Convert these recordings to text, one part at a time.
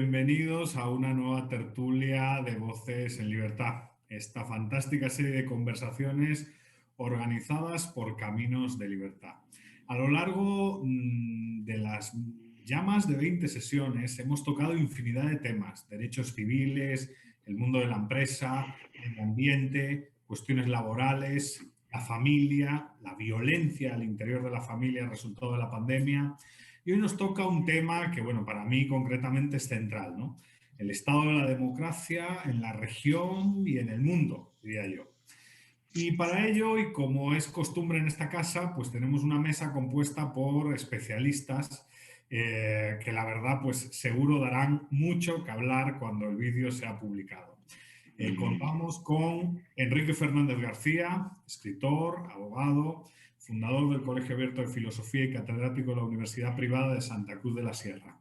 bienvenidos a una nueva tertulia de Voces en Libertad, esta fantástica serie de conversaciones organizadas por Caminos de Libertad. A lo largo de las ya más de 20 sesiones hemos tocado infinidad de temas: derechos civiles, el mundo de la empresa, el ambiente, cuestiones laborales, la familia, la violencia al interior de la familia resultado de la pandemia. Y hoy nos toca un tema que, bueno, para mí concretamente es central, ¿no? El estado de la democracia en la región y en el mundo, diría yo. Y para ello, y como es costumbre en esta casa, pues tenemos una mesa compuesta por especialistas que la verdad, pues seguro darán mucho que hablar cuando el vídeo sea publicado. Contamos con Enrique Fernández García, escritor, abogado, fundador del Colegio Abierto de Filosofía y catedrático de la Universidad Privada de Santa Cruz de la Sierra.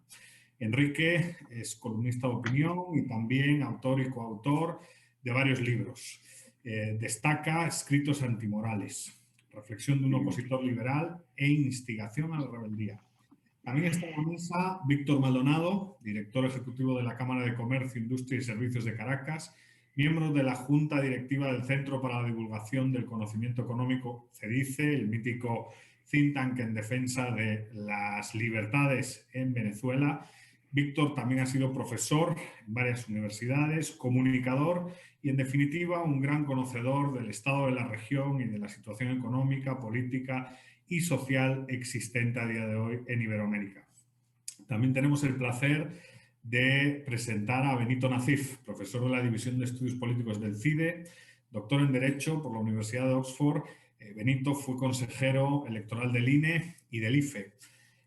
Enrique es columnista de opinión y también autor y coautor de varios libros. Destaca Escritos antimorales, reflexión de un opositor liberal e instigación a la rebeldía. También está en la mesa Víctor Maldonado, director ejecutivo de la Cámara de Comercio, Industria y Servicios de Caracas, miembro de la Junta Directiva del Centro para la Divulgación del Conocimiento Económico, CEDICE, el mítico think tank en defensa de las libertades en Venezuela. Víctor también ha sido profesor en varias universidades, comunicador y, en definitiva, un gran conocedor del estado de la región y de la situación económica, política y social existente a día de hoy en Iberoamérica. También tenemos el placer de presentar a Benito Nacif, profesor de la División de Estudios Políticos del CIDE, doctor en Derecho por la Universidad de Oxford. Benito fue consejero electoral del INE y del IFE.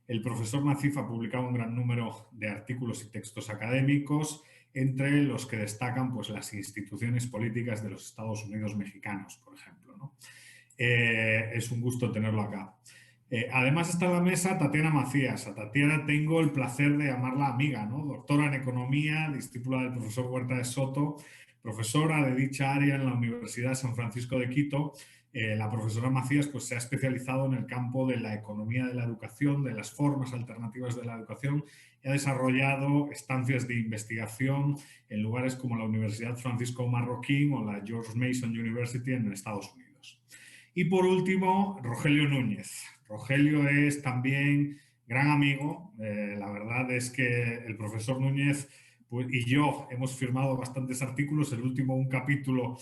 El profesor Nacif ha publicado un gran número de artículos y textos académicos, entre los que destacan pues, las instituciones políticas de los Estados Unidos mexicanos, por ejemplo, ¿no? Es un gusto tenerlo acá. Además está en la mesa Tatiana Macías. A Tatiana tengo el placer de llamarla amiga, ¿no? Doctora en Economía, discípula del profesor Huerta de Soto, profesora de dicha área en la Universidad de San Francisco de Quito. La profesora Macías pues, se ha especializado en el campo de la economía de la educación, de las formas alternativas de la educación, y ha desarrollado estancias de investigación en lugares como la Universidad Francisco Marroquín o la George Mason University en Estados Unidos. Y por último, Rogelio Núñez. Rogelio es también gran amigo. La verdad es que el profesor Núñez pues, y yo hemos firmado bastantes artículos, el último un capítulo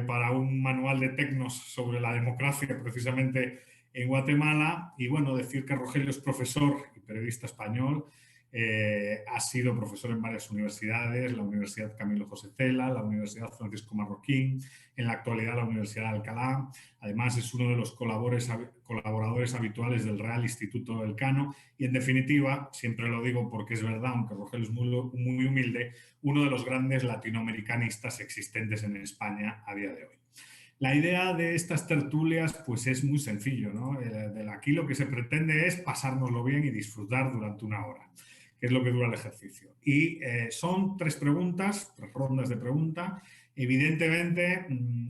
para un manual de tecnos sobre la democracia precisamente en Guatemala. Y bueno, decir que Rogelio es profesor y periodista español. Ha sido profesor en varias universidades, la Universidad Camilo José Cela, la Universidad Francisco Marroquín, en la actualidad la Universidad de Alcalá. Además es uno de los colaboradores habituales del Real Instituto del Cano y, en definitiva, siempre lo digo porque es verdad, aunque Rogelio es muy humilde, uno de los grandes latinoamericanistas existentes en España a día de hoy. La idea de estas tertulias pues es muy sencillo, ¿no? Aquí lo que se pretende es pasárnoslo bien y disfrutar durante una hora, que es lo que dura el ejercicio. Y son tres rondas de pregunta. Evidentemente,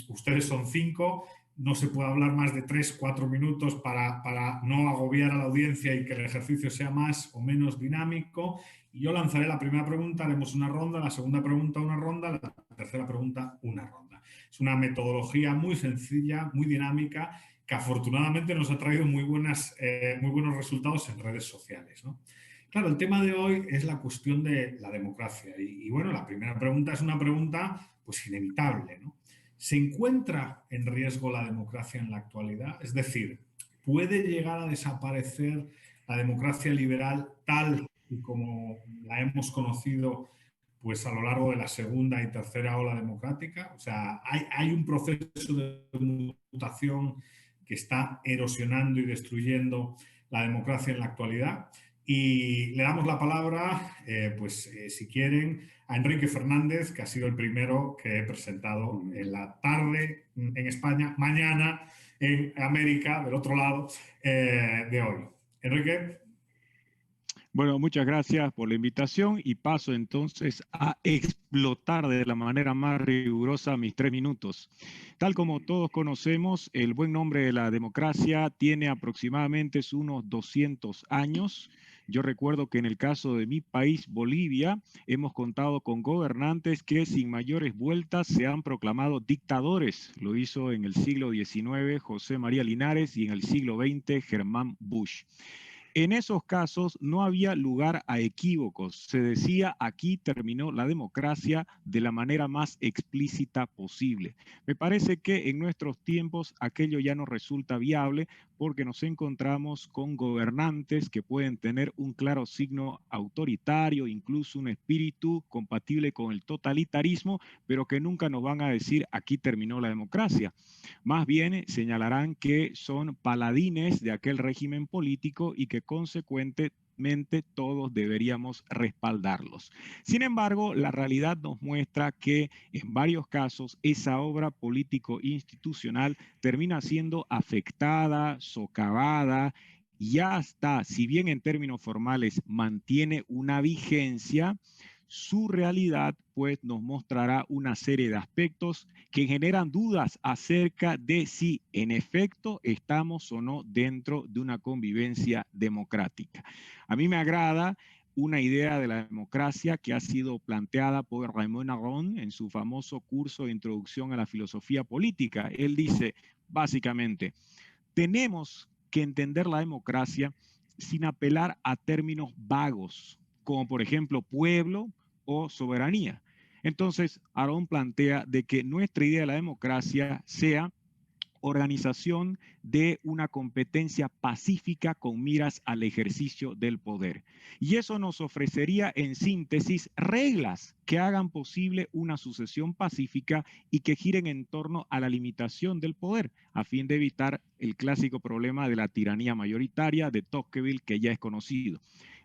ustedes son 5, no se puede hablar más de 3-4 minutos para no agobiar a la audiencia y que el ejercicio sea más o menos dinámico. Y yo lanzaré la primera pregunta, haremos una ronda, la segunda pregunta una ronda, la tercera pregunta una ronda. Es una metodología muy sencilla, muy dinámica, que afortunadamente nos ha traído muy buenos resultados en redes sociales, ¿no? Claro, el tema de hoy es la cuestión de la democracia. Y bueno, la primera pregunta es una pregunta pues inevitable, ¿no? ¿Se encuentra en riesgo la democracia en la actualidad? Es decir, ¿puede llegar a desaparecer la democracia liberal tal y como la hemos conocido pues, a lo largo de la segunda y tercera ola democrática? O sea, hay un proceso de mutación que está erosionando y destruyendo la democracia en la actualidad. Y le damos la palabra, si quieren, a Enrique Fernández, que ha sido el primero que he presentado en la tarde en España, mañana en América, del otro lado de hoy. Enrique. Bueno, muchas gracias por la invitación y paso entonces a explotar de la manera más rigurosa mis 3 minutos. Tal como todos conocemos, el buen nombre de la democracia tiene aproximadamente unos 200 años Yo recuerdo que en el caso de mi país, Bolivia, hemos contado con gobernantes que sin mayores vueltas se han proclamado dictadores. Lo hizo en el siglo XIX José María Linares y en el siglo XX Germán Bush. En esos casos no había lugar a equívocos. Se decía, aquí terminó la democracia de la manera más explícita posible. Me parece que en nuestros tiempos aquello ya no resulta viable porque nos encontramos con gobernantes que pueden tener un claro signo autoritario, incluso un espíritu compatible con el totalitarismo, pero que nunca nos van a decir, aquí terminó la democracia. Más bien señalarán que son paladines de aquel régimen político y que consecuentemente todos deberíamos respaldarlos. Sin embargo, la realidad nos muestra que en varios casos esa obra político-institucional termina siendo afectada, socavada y hasta, si bien en términos formales mantiene una vigencia, su realidad pues nos mostrará una serie de aspectos que generan dudas acerca de si en efecto estamos o no dentro de una convivencia democrática. A mí me agrada una idea de la democracia que ha sido planteada por Raymond Aron en su famoso curso de introducción a la filosofía política. Él dice básicamente, tenemos que entender la democracia sin apelar a términos vagos, como por ejemplo pueblo o soberanía. Entonces, Aron plantea de que nuestra idea de la democracia sea organización de una competencia pacífica con miras al ejercicio del poder. Y eso nos ofrecería, en síntesis, reglas que hagan posible una sucesión pacífica y que giren en torno a la limitación del poder, a fin de evitar el clásico problema de la tiranía mayoritaria de Tocqueville, que ya es conocido.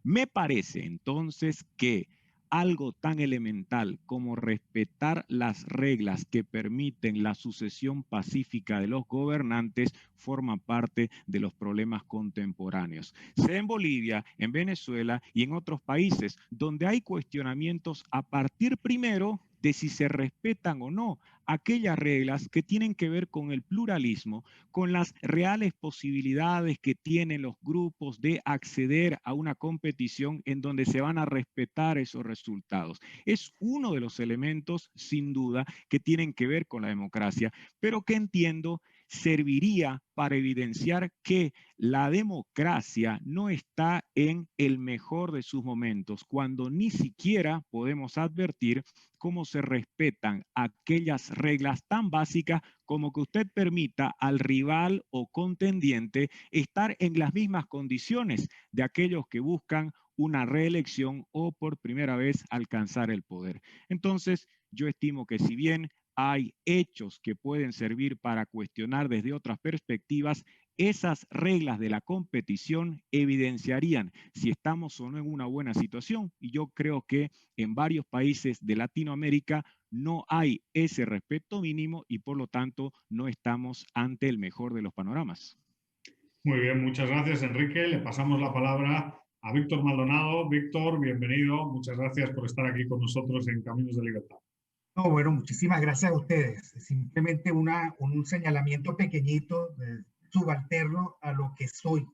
Me parece entonces que algo tan elemental como respetar las reglas que permiten la sucesión pacífica de los gobernantes forma parte de los problemas contemporáneos. Sea en Bolivia, en Venezuela y en otros países donde hay cuestionamientos a partir primero de si se respetan o no aquellas reglas que tienen que ver con el pluralismo, con las reales posibilidades que tienen los grupos de acceder a una competición en donde se van a respetar esos resultados. Es uno de los elementos, sin duda, que tienen que ver con la democracia, pero que entiendo serviría para evidenciar que la democracia no está en el mejor de sus momentos, cuando ni siquiera podemos advertir cómo se respetan aquellas reglas tan básicas como que usted permita al rival o contendiente estar en las mismas condiciones de aquellos que buscan una reelección o por primera vez alcanzar el poder. Entonces, yo estimo que si bien hay hechos que pueden servir para cuestionar desde otras perspectivas, esas reglas de la competición evidenciarían si estamos o no en una buena situación. Y yo creo que en varios países de Latinoamérica no hay ese respeto mínimo y por lo tanto no estamos ante el mejor de los panoramas. Muy bien, muchas gracias, Enrique. Le pasamos la palabra a Víctor Maldonado. Víctor, bienvenido. Muchas gracias por estar aquí con nosotros en Caminos de Libertad. No, bueno, muchísimas gracias a ustedes. Simplemente un señalamiento pequeñito, subalterno a lo que soy.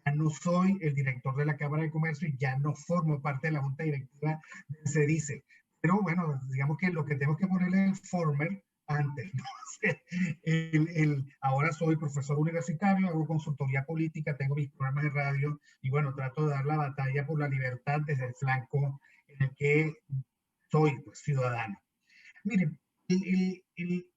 Ya no soy el director de la Cámara de Comercio y ya no formo parte de la Junta Directiva del CEDICE. Pero bueno, digamos que lo que tengo que ponerle es el former antes, ¿no? Ahora soy profesor universitario, hago consultoría política, tengo mis programas de radio y bueno, trato de dar la batalla por la libertad desde el flanco en el que soy pues, ciudadano. Miren,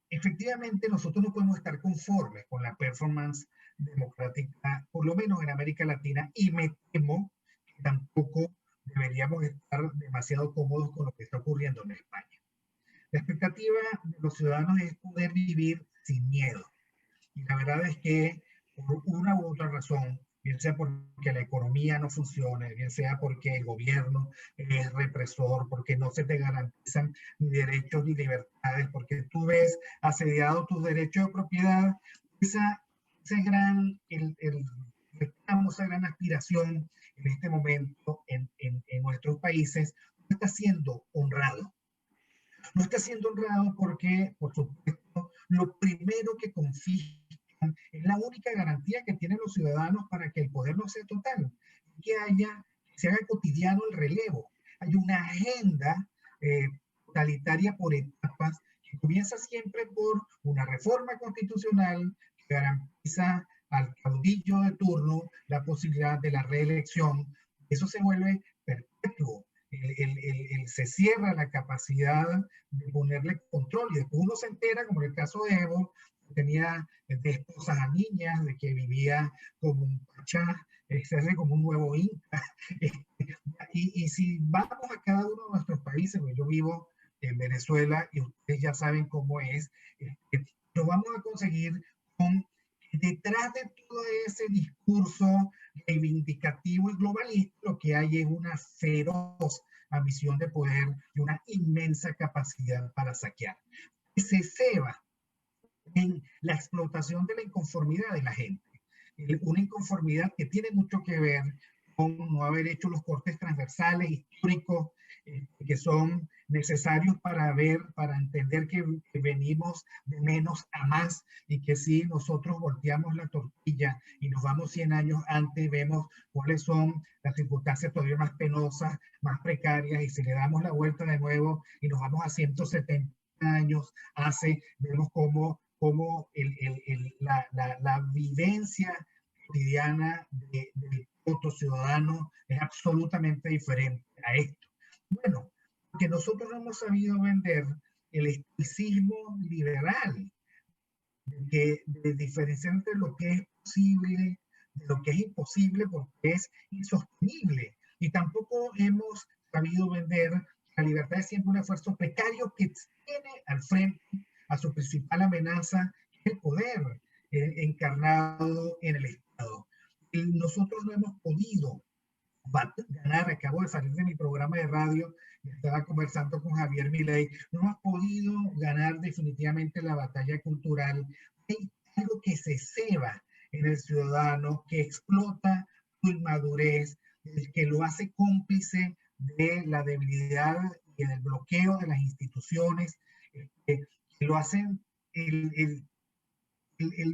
efectivamente nosotros no podemos estar conformes con la performance democrática, por lo menos en América Latina, y me temo que tampoco deberíamos estar demasiado cómodos con lo que está ocurriendo en España. La expectativa de los ciudadanos es poder vivir sin miedo. Y la verdad es que por una u otra razón, bien sea porque la economía no funcione, bien sea porque el gobierno es represor, porque no se te garantizan ni derechos ni libertades, porque tú ves asediado tus derechos de propiedad, esa gran, esa gran aspiración en este momento en nuestros países no está siendo honrado. No está siendo honrado porque, por supuesto, lo primero que confiscan es la única garantía que tienen los ciudadanos para que el poder no sea total, que se haga cotidiano el relevo. Hay una agenda totalitaria por etapas que comienza siempre por una reforma constitucional que garantiza al caudillo de turno la posibilidad de la reelección. Eso se vuelve perpetuo. Se cierra la capacidad de ponerle control y después uno se entera, como en el caso de Evo, que tenía de esposas a niñas, de que vivía como un pachá, se hace como un nuevo Inca. Y si vamos a cada uno de nuestros países, pues yo vivo en Venezuela y ustedes ya saben cómo es, lo vamos a conseguir con detrás de todo ese discurso reivindicativo y globalista, lo que hay es una feroz ambición de poder y una inmensa capacidad para saquear. Se ceba en la explotación de la inconformidad de la gente. Una inconformidad que tiene mucho que ver con no haber hecho los cortes transversales históricos que son necesarios para entender que venimos de menos a más y que si nosotros volteamos la tortilla y nos vamos 100 años antes, vemos cuáles son las circunstancias todavía más penosas, más precarias, y si le damos la vuelta de nuevo y nos vamos a 170 años vemos cómo la vivencia cotidiana del otro ciudadano es absolutamente diferente a esto. Bueno, porque nosotros no hemos sabido vender el estoicismo liberal, de diferenciar entre lo que es posible de lo que es imposible, porque es insostenible. Y tampoco hemos sabido vender la libertad es siempre un esfuerzo precario que tiene al frente a su principal amenaza, el poder encarnado en el Estado. Y nosotros no hemos podido ganar, acabo de salir de mi programa de radio, estaba conversando con Javier Milei, no hemos podido ganar definitivamente la batalla cultural. Hay algo que se ceba en el ciudadano, que explota su inmadurez, que lo hace cómplice de la debilidad y del bloqueo de las instituciones, que lo hacen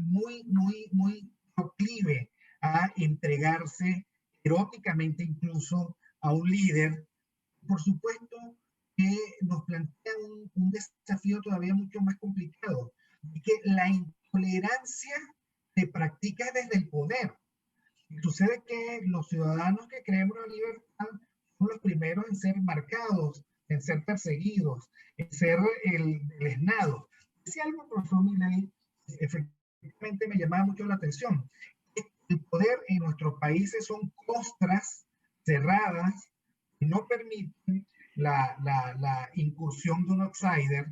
muy proclive a entregarse eróticamente incluso a un líder. Por supuesto que nos plantea un desafío todavía mucho más complicado, y que la intolerancia se practica desde el poder. Y sucede que los ciudadanos que creemos en la libertad son los primeros en ser marcados, en ser perseguidos, en ser deleznados. Si algo, profesor Milei, efectivamente me llamaba mucho la atención. El poder en nuestros países son costras cerradas que no permiten la incursión de un outsider,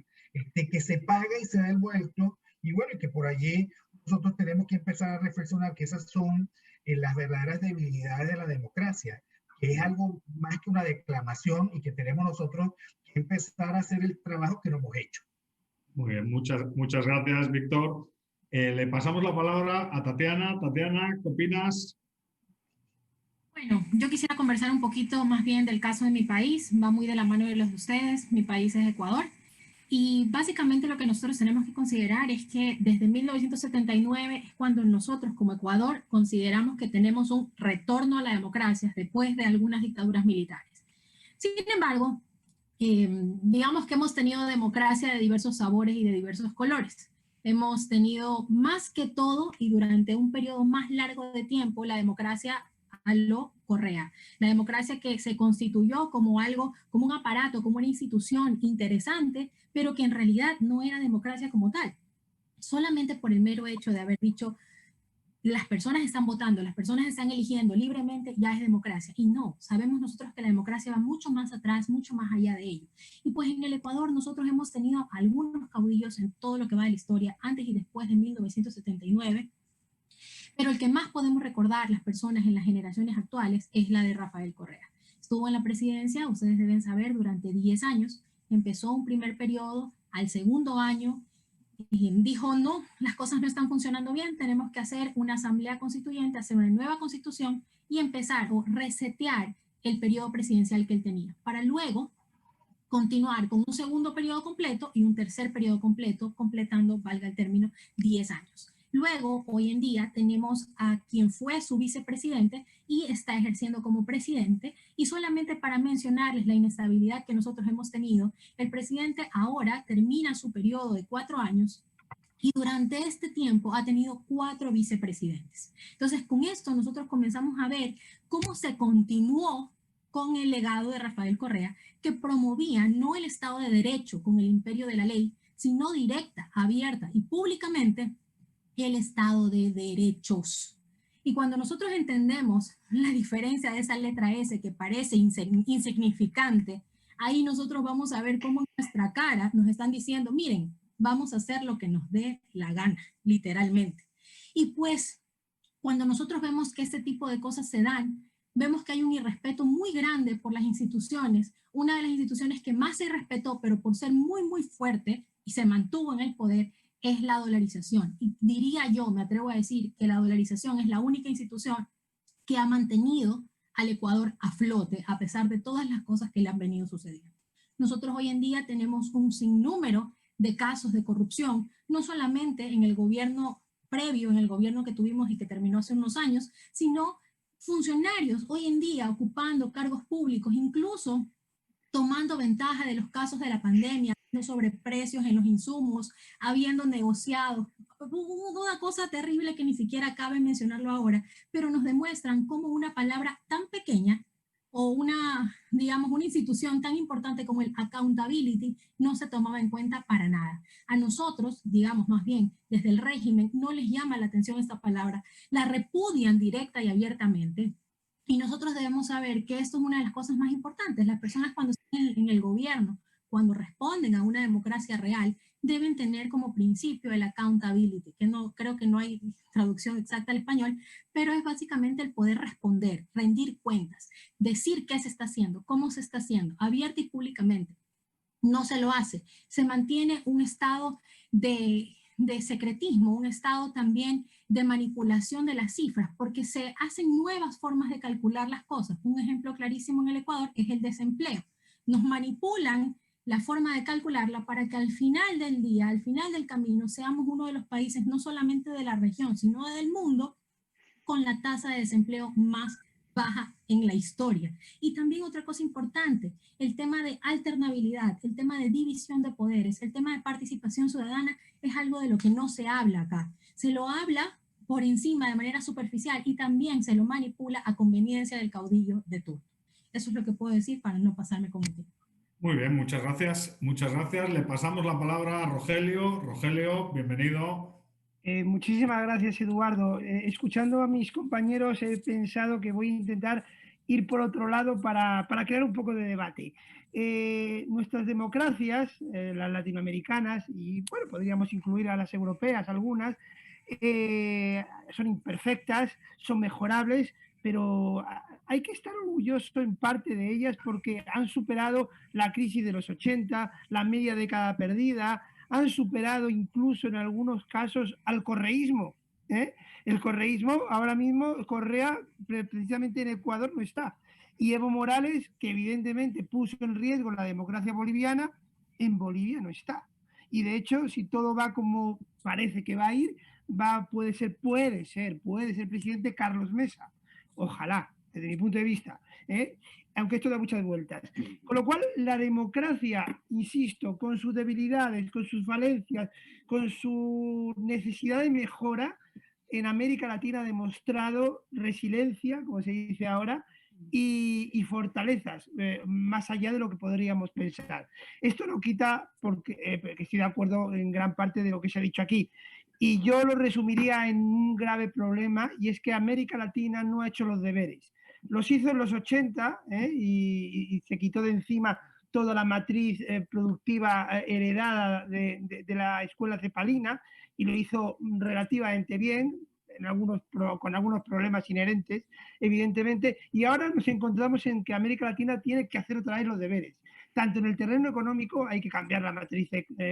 que se paga y se da el vuelto, y bueno, que por allí nosotros tenemos que empezar a reflexionar que esas son las verdaderas debilidades de la democracia, que es algo más que una declamación y que tenemos nosotros que empezar a hacer el trabajo que no hemos hecho. Muy bien, muchas gracias, Víctor. Le pasamos la palabra a Tatiana. Tatiana, ¿qué opinas? Bueno, yo quisiera conversar un poquito más bien del caso de mi país, va muy de la mano de los de ustedes. Mi país es Ecuador, y básicamente lo que nosotros tenemos que considerar es que desde 1979 es cuando nosotros como Ecuador consideramos que tenemos un retorno a la democracia después de algunas dictaduras militares. Sin embargo, digamos que hemos tenido democracia de diversos sabores y de diversos colores. Hemos tenido más que todo y durante un periodo más largo de tiempo la democracia a lo Correa. La democracia que se constituyó como algo, como un aparato, como una institución interesante, pero que en realidad no era democracia como tal. Solamente por el mero hecho de haber dicho las personas están votando, las personas están eligiendo libremente, ya es democracia. Y no, sabemos nosotros que la democracia va mucho más atrás, mucho más allá de ello. Y pues en el Ecuador nosotros hemos tenido algunos caudillos en todo lo que va de la historia, antes y después de 1979, pero el que más podemos recordar las personas en las generaciones actuales es la de Rafael Correa. Estuvo en la presidencia, ustedes deben saber, durante 10 años, empezó un primer periodo, al segundo año y dijo, no, las cosas no están funcionando bien, tenemos que hacer una asamblea constituyente, hacer una nueva constitución y empezar o resetear el periodo presidencial que él tenía, para luego continuar con un segundo periodo completo y un tercer periodo completo, completando, valga el término, 10 años. Luego, hoy en día, tenemos a quien fue su vicepresidente y está ejerciendo como presidente. Y solamente para mencionarles la inestabilidad que nosotros hemos tenido, el presidente ahora termina su periodo de 4 años y durante este tiempo ha tenido 4 vicepresidentes. Entonces, con esto nosotros comenzamos a ver cómo se continuó con el legado de Rafael Correa, que promovía no el Estado de Derecho con el imperio de la ley, sino directa, abierta y públicamente el Estado de Derechos. Y cuando nosotros entendemos la diferencia de esa letra S que parece insignificante, ahí nosotros vamos a ver cómo en nuestra cara nos están diciendo, miren, vamos a hacer lo que nos dé la gana, literalmente. Y pues, cuando nosotros vemos que este tipo de cosas se dan, vemos que hay un irrespeto muy grande por las instituciones. Una de las instituciones que más se irrespetó, pero por ser muy, muy fuerte y se mantuvo en el poder, es la dolarización. Y diría yo, me atrevo a decir, que la dolarización es la única institución que ha mantenido al Ecuador a flote, a pesar de todas las cosas que le han venido sucediendo. Nosotros hoy en día tenemos un sinnúmero de casos de corrupción, no solamente en el gobierno previo, en el gobierno que tuvimos y que terminó hace unos años, sino funcionarios hoy en día ocupando cargos públicos, incluso tomando ventaja de los casos de la pandemia, sobre precios en los insumos, habiendo negociado, una cosa terrible que ni siquiera cabe mencionarlo ahora, pero nos demuestran cómo una palabra tan pequeña o una, digamos, una institución tan importante como el accountability no se tomaba en cuenta para nada. A nosotros, digamos más bien, desde el régimen no les llama la atención esta palabra, la repudian directa y abiertamente. Y nosotros debemos saber que esto es una de las cosas más importantes. Las personas cuando están en el gobierno, cuando responden a una democracia real, deben tener como principio el accountability, que no creo que no hay traducción exacta al español, pero es básicamente el poder responder, rendir cuentas, decir qué se está haciendo, cómo se está haciendo, abierta y públicamente. No se lo hace. Se mantiene un estado de secretismo, un estado también de manipulación de las cifras, porque se hacen nuevas formas de calcular las cosas. Un ejemplo clarísimo en el Ecuador es el desempleo. Nos manipulan la forma de calcularla para que al final del día, al final del camino, seamos uno de los países no solamente de la región, sino del mundo con la tasa de desempleo más baja en la historia. Y también otra cosa importante, el tema de alternabilidad, el tema de división de poderes, el tema de participación ciudadana es algo de lo que no se habla acá. Se lo habla por encima de manera superficial y también se lo manipula a conveniencia del caudillo de turno. Eso es lo que puedo decir para no pasarme con el tiempo. Muy bien, muchas gracias. Muchas gracias. Le pasamos la palabra a Rogelio. Rogelio, bienvenido. Muchísimas gracias, Eduardo. Escuchando a mis compañeros he pensado que voy a intentar ir por otro lado para crear un poco de debate. Nuestras democracias, las latinoamericanas, y bueno, podríamos incluir a las europeas algunas, son imperfectas, son mejorables, pero hay que estar orgulloso en parte de ellas porque han superado la crisis de los 80, la media década perdida, han superado incluso en algunos casos al correísmo. El correísmo, ahora mismo, Correa precisamente en Ecuador no está. Y Evo Morales, que evidentemente puso en riesgo la democracia boliviana, en Bolivia no está. Y de hecho, si todo va como parece que va a ir, puede ser presidente Carlos Mesa. Ojalá, desde mi punto de vista, aunque esto da muchas vueltas. Con lo cual, la democracia, insisto, con sus debilidades, con sus falencias, con su necesidad de mejora, en América Latina ha demostrado resiliencia, como se dice ahora, y fortalezas, más allá de lo que podríamos pensar. Esto no quita, porque estoy de acuerdo en gran parte de lo que se ha dicho aquí, y yo lo resumiría en un grave problema, y es que América Latina no ha hecho los deberes. Los hizo en los 80 y se quitó de encima toda la matriz productiva heredada de la escuela cepalina y lo hizo relativamente bien, con algunos problemas inherentes, evidentemente, y ahora nos encontramos en que América Latina tiene que hacer otra vez los deberes. Tanto en el terreno económico hay que cambiar la matriz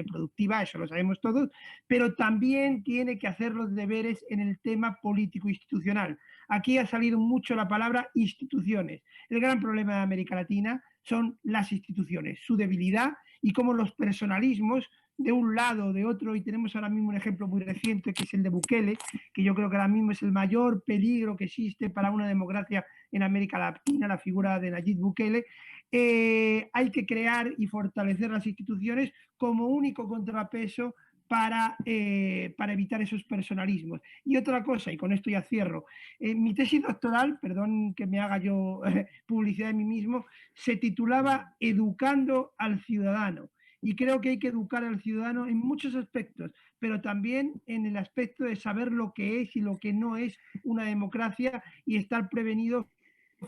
productiva, eso lo sabemos todos, pero también tiene que hacer los deberes en el tema político-institucional. Aquí ha salido mucho la palabra instituciones. El gran problema de América Latina son las instituciones, su debilidad y cómo los personalismos de un lado, de otro, y tenemos ahora mismo un ejemplo muy reciente que es el de Bukele, que yo creo que ahora mismo es el mayor peligro que existe para una democracia en América Latina, la figura de Nayib Bukele. Hay que crear y fortalecer las instituciones como único contrapeso para evitar esos personalismos. Y otra cosa, y con esto ya cierro, mi tesis doctoral, perdón que me haga yo publicidad de mí mismo, se titulaba Educando al Ciudadano. Y creo que hay que educar al ciudadano en muchos aspectos, pero también en el aspecto de saber lo que es y lo que no es una democracia y estar prevenido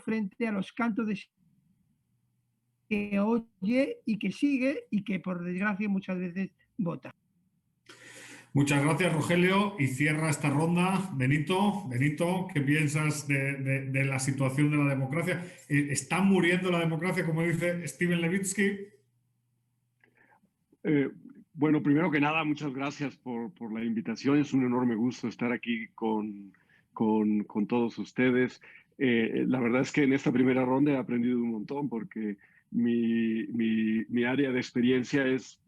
frente a los cantos de que oye y que sigue y que por desgracia muchas veces vota. Muchas gracias, Rogelio. Y cierra esta ronda Benito. Benito, ¿qué piensas de la situación de la democracia? ¿Está muriendo la democracia, como dice Steven Levitsky? Bueno, primero que nada, muchas gracias por la invitación. Es un enorme gusto estar aquí con todos ustedes. La verdad es que en esta primera ronda he aprendido un montón porque mi área de experiencia es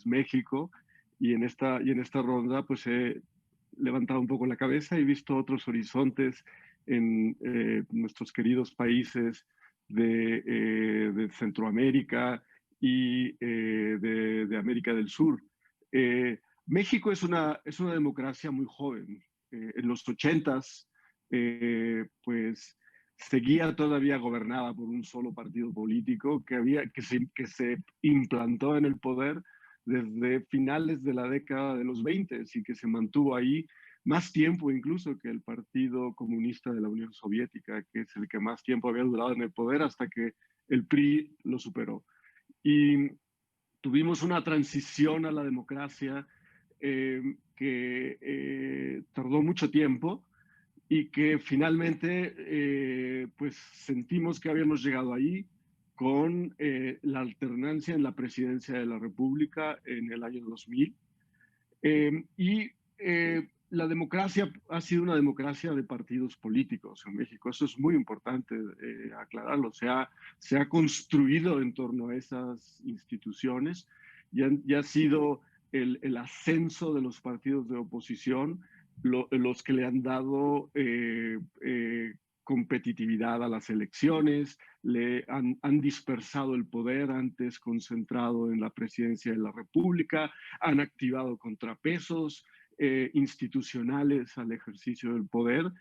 México y en esta ronda pues he levantado un poco la cabeza y visto otros horizontes en nuestros queridos países de Centroamérica y de América del Sur. México es una democracia muy joven. En los 80s, pues seguía todavía gobernada por un solo partido político que se implantó en el poder desde finales de la década de los 20 y que se mantuvo ahí más tiempo incluso que el Partido Comunista de la Unión Soviética, que es el que más tiempo había durado en el poder hasta que el PRI lo superó. Y tuvimos una transición a la democracia que tardó mucho tiempo y que finalmente pues sentimos que habíamos llegado ahí con la alternancia en la presidencia de la República en el año 2000. La democracia ha sido una democracia de partidos políticos en México. Eso es muy importante aclararlo. Se ha construido en torno a esas instituciones y ha sido el ascenso de los partidos de oposición los que le han dado competitividad a las elecciones, han dispersado el poder antes concentrado en la presidencia de la República, han activado contrapesos institucionales al ejercicio del poder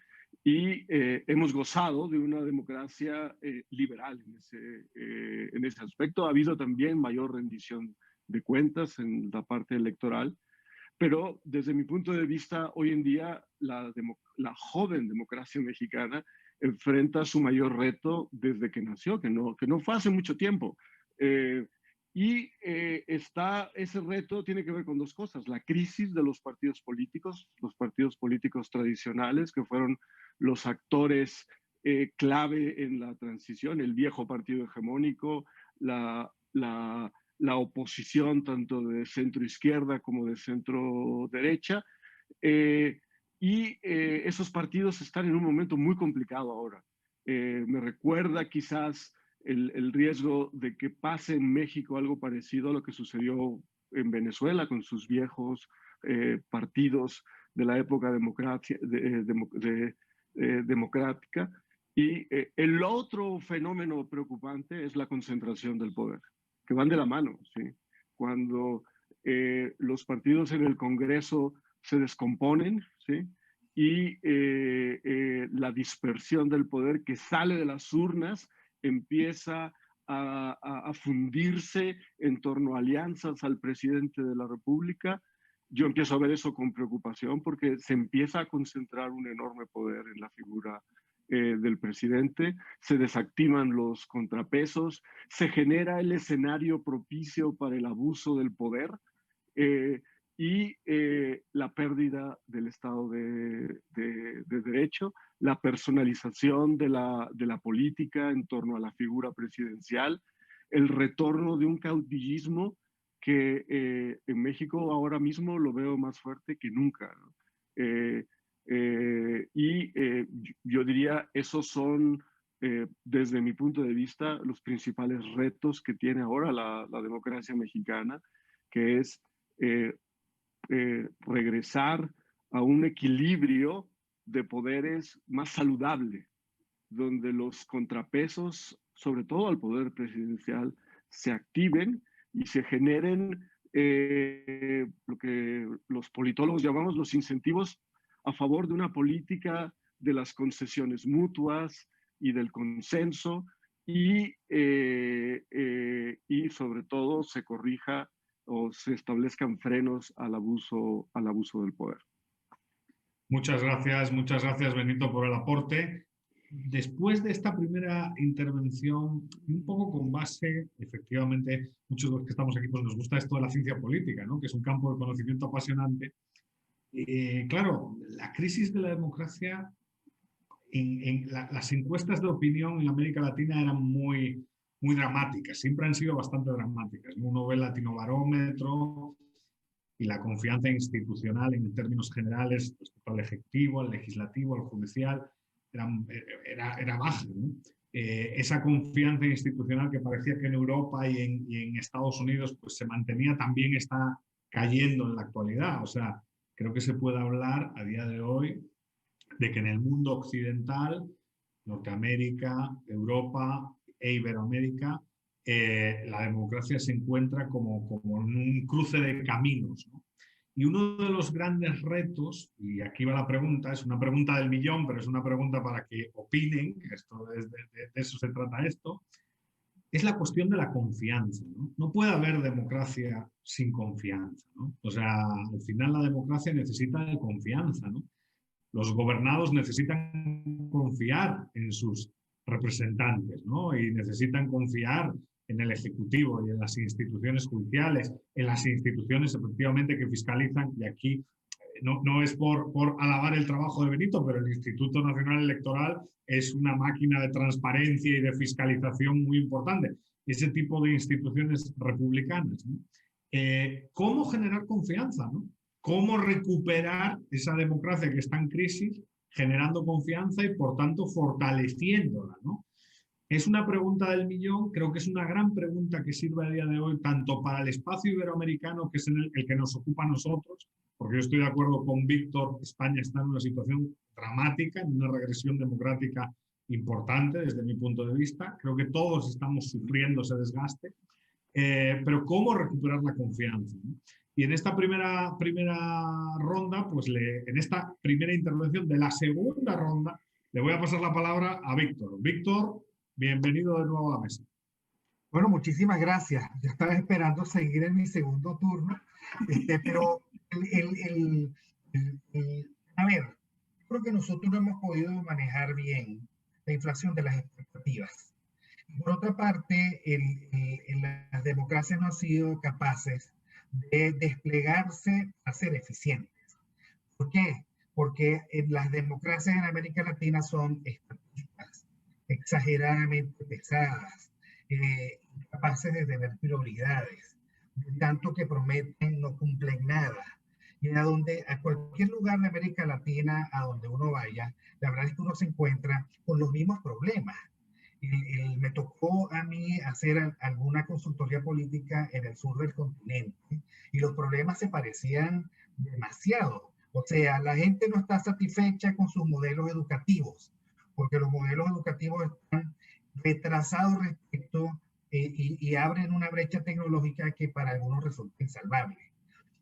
y hemos gozado de una democracia liberal en ese aspecto. Ha habido también mayor rendición de cuentas en la parte electoral, pero desde mi punto de vista, hoy en día la joven democracia mexicana enfrenta su mayor reto desde que nació, que no fue hace mucho tiempo. Ese reto tiene que ver con dos cosas: la crisis de los partidos políticos tradicionales, que fueron los actores clave en la transición, el viejo partido hegemónico, la oposición tanto de centro izquierda como de centro derecha. Esos partidos están en un momento muy complicado ahora. Me recuerda quizás el riesgo de que pase en México algo parecido a lo que sucedió en Venezuela con sus viejos partidos de la época democrática. Y el otro fenómeno preocupante es la concentración del poder, que van de la mano, ¿sí? Cuando los partidos en el Congreso se descomponen, ¿sí? Y la dispersión del poder que sale de las urnas empieza a fundirse en torno a alianzas al presidente de la República. Yo empiezo a ver eso con preocupación porque se empieza a concentrar un enorme poder en la figura del presidente, se desactivan los contrapesos, se genera el escenario propicio para el abuso del poder y la pérdida del Estado de Derecho, la personalización de la política en torno a la figura presidencial, el retorno de un caudillismo que en México ahora mismo lo veo más fuerte que nunca, ¿no? Yo diría, esos son desde mi punto de vista, los principales retos que tiene ahora la democracia mexicana, que es regresar a un equilibrio de poderes más saludable, donde los contrapesos, sobre todo al poder presidencial, se activen y se generen lo que los politólogos llamamos los incentivos a favor de una política de las concesiones mutuas y del consenso y sobre todo se corrija o se establezcan frenos al abuso del poder. Muchas gracias Benito por el aporte. Después de esta primera intervención, un poco con base, efectivamente, muchos de los que estamos aquí pues nos gusta esto de la ciencia política, ¿no? Que es un campo de conocimiento apasionante. Claro, la crisis de la democracia, las encuestas de opinión en América Latina eran muy dramáticas, siempre han sido bastante dramáticas. Uno ve el Latinobarómetro y la confianza institucional en términos generales respecto al Ejecutivo, al Legislativo, al Judicial, era baja, ¿no? Esa confianza institucional que parecía que en Europa y en Estados Unidos pues se mantenía, también está cayendo en la actualidad. O sea, creo que se puede hablar a día de hoy de que en el mundo occidental, Norteamérica, Europa e Iberoamérica, la democracia se encuentra como en un cruce de caminos, ¿no? Y uno de los grandes retos, y aquí va la pregunta, es una pregunta del millón, pero es una pregunta para que opinen, de eso se trata esto, es la cuestión de la confianza, ¿no? No puede haber democracia sin confianza, ¿no? O sea, al final la democracia necesita de confianza, ¿no? Los gobernados necesitan confiar en sus representantes, ¿no? Y necesitan confiar en el Ejecutivo y en las instituciones judiciales, en las instituciones efectivamente que fiscalizan, y aquí no es por alabar el trabajo de Benito, pero el Instituto Nacional Electoral es una máquina de transparencia y de fiscalización muy importante. Ese tipo de instituciones republicanas, ¿no? ¿Cómo generar confianza, ¿no? ¿Cómo recuperar esa democracia que está en crisis, generando confianza y, por tanto, fortaleciéndola, ¿no? Es una pregunta del millón, creo que es una gran pregunta que sirve a día de hoy tanto para el espacio iberoamericano, que es el que nos ocupa a nosotros, porque yo estoy de acuerdo con Víctor, España está en una situación dramática, en una regresión democrática importante desde mi punto de vista. Creo que todos estamos sufriendo ese desgaste, pero ¿cómo recuperar la confianza, ¿no? Y en esta primera ronda, pues en esta primera intervención de la segunda ronda, le voy a pasar la palabra a Víctor. Víctor, bienvenido de nuevo a la mesa. Bueno, muchísimas gracias. Yo estaba esperando seguir en mi segundo turno, pero a ver, creo que nosotros no hemos podido manejar bien la inflación de las expectativas. Por otra parte, las democracias no han sido capaces de desplegarse a ser eficientes. ¿Por qué? Porque las democracias en América Latina son estatistas, exageradamente pesadas, incapaces de tener prioridades, de tanto que prometen no cumplen nada. Y a cualquier lugar de América Latina a donde uno vaya, la verdad es que uno se encuentra con los mismos problemas. Me tocó a mí hacer alguna consultoría política en el sur del continente y los problemas se parecían demasiado. O sea, la gente no está satisfecha con sus modelos educativos, porque los modelos educativos están retrasados respecto y abren una brecha tecnológica que para algunos resulta insalvable.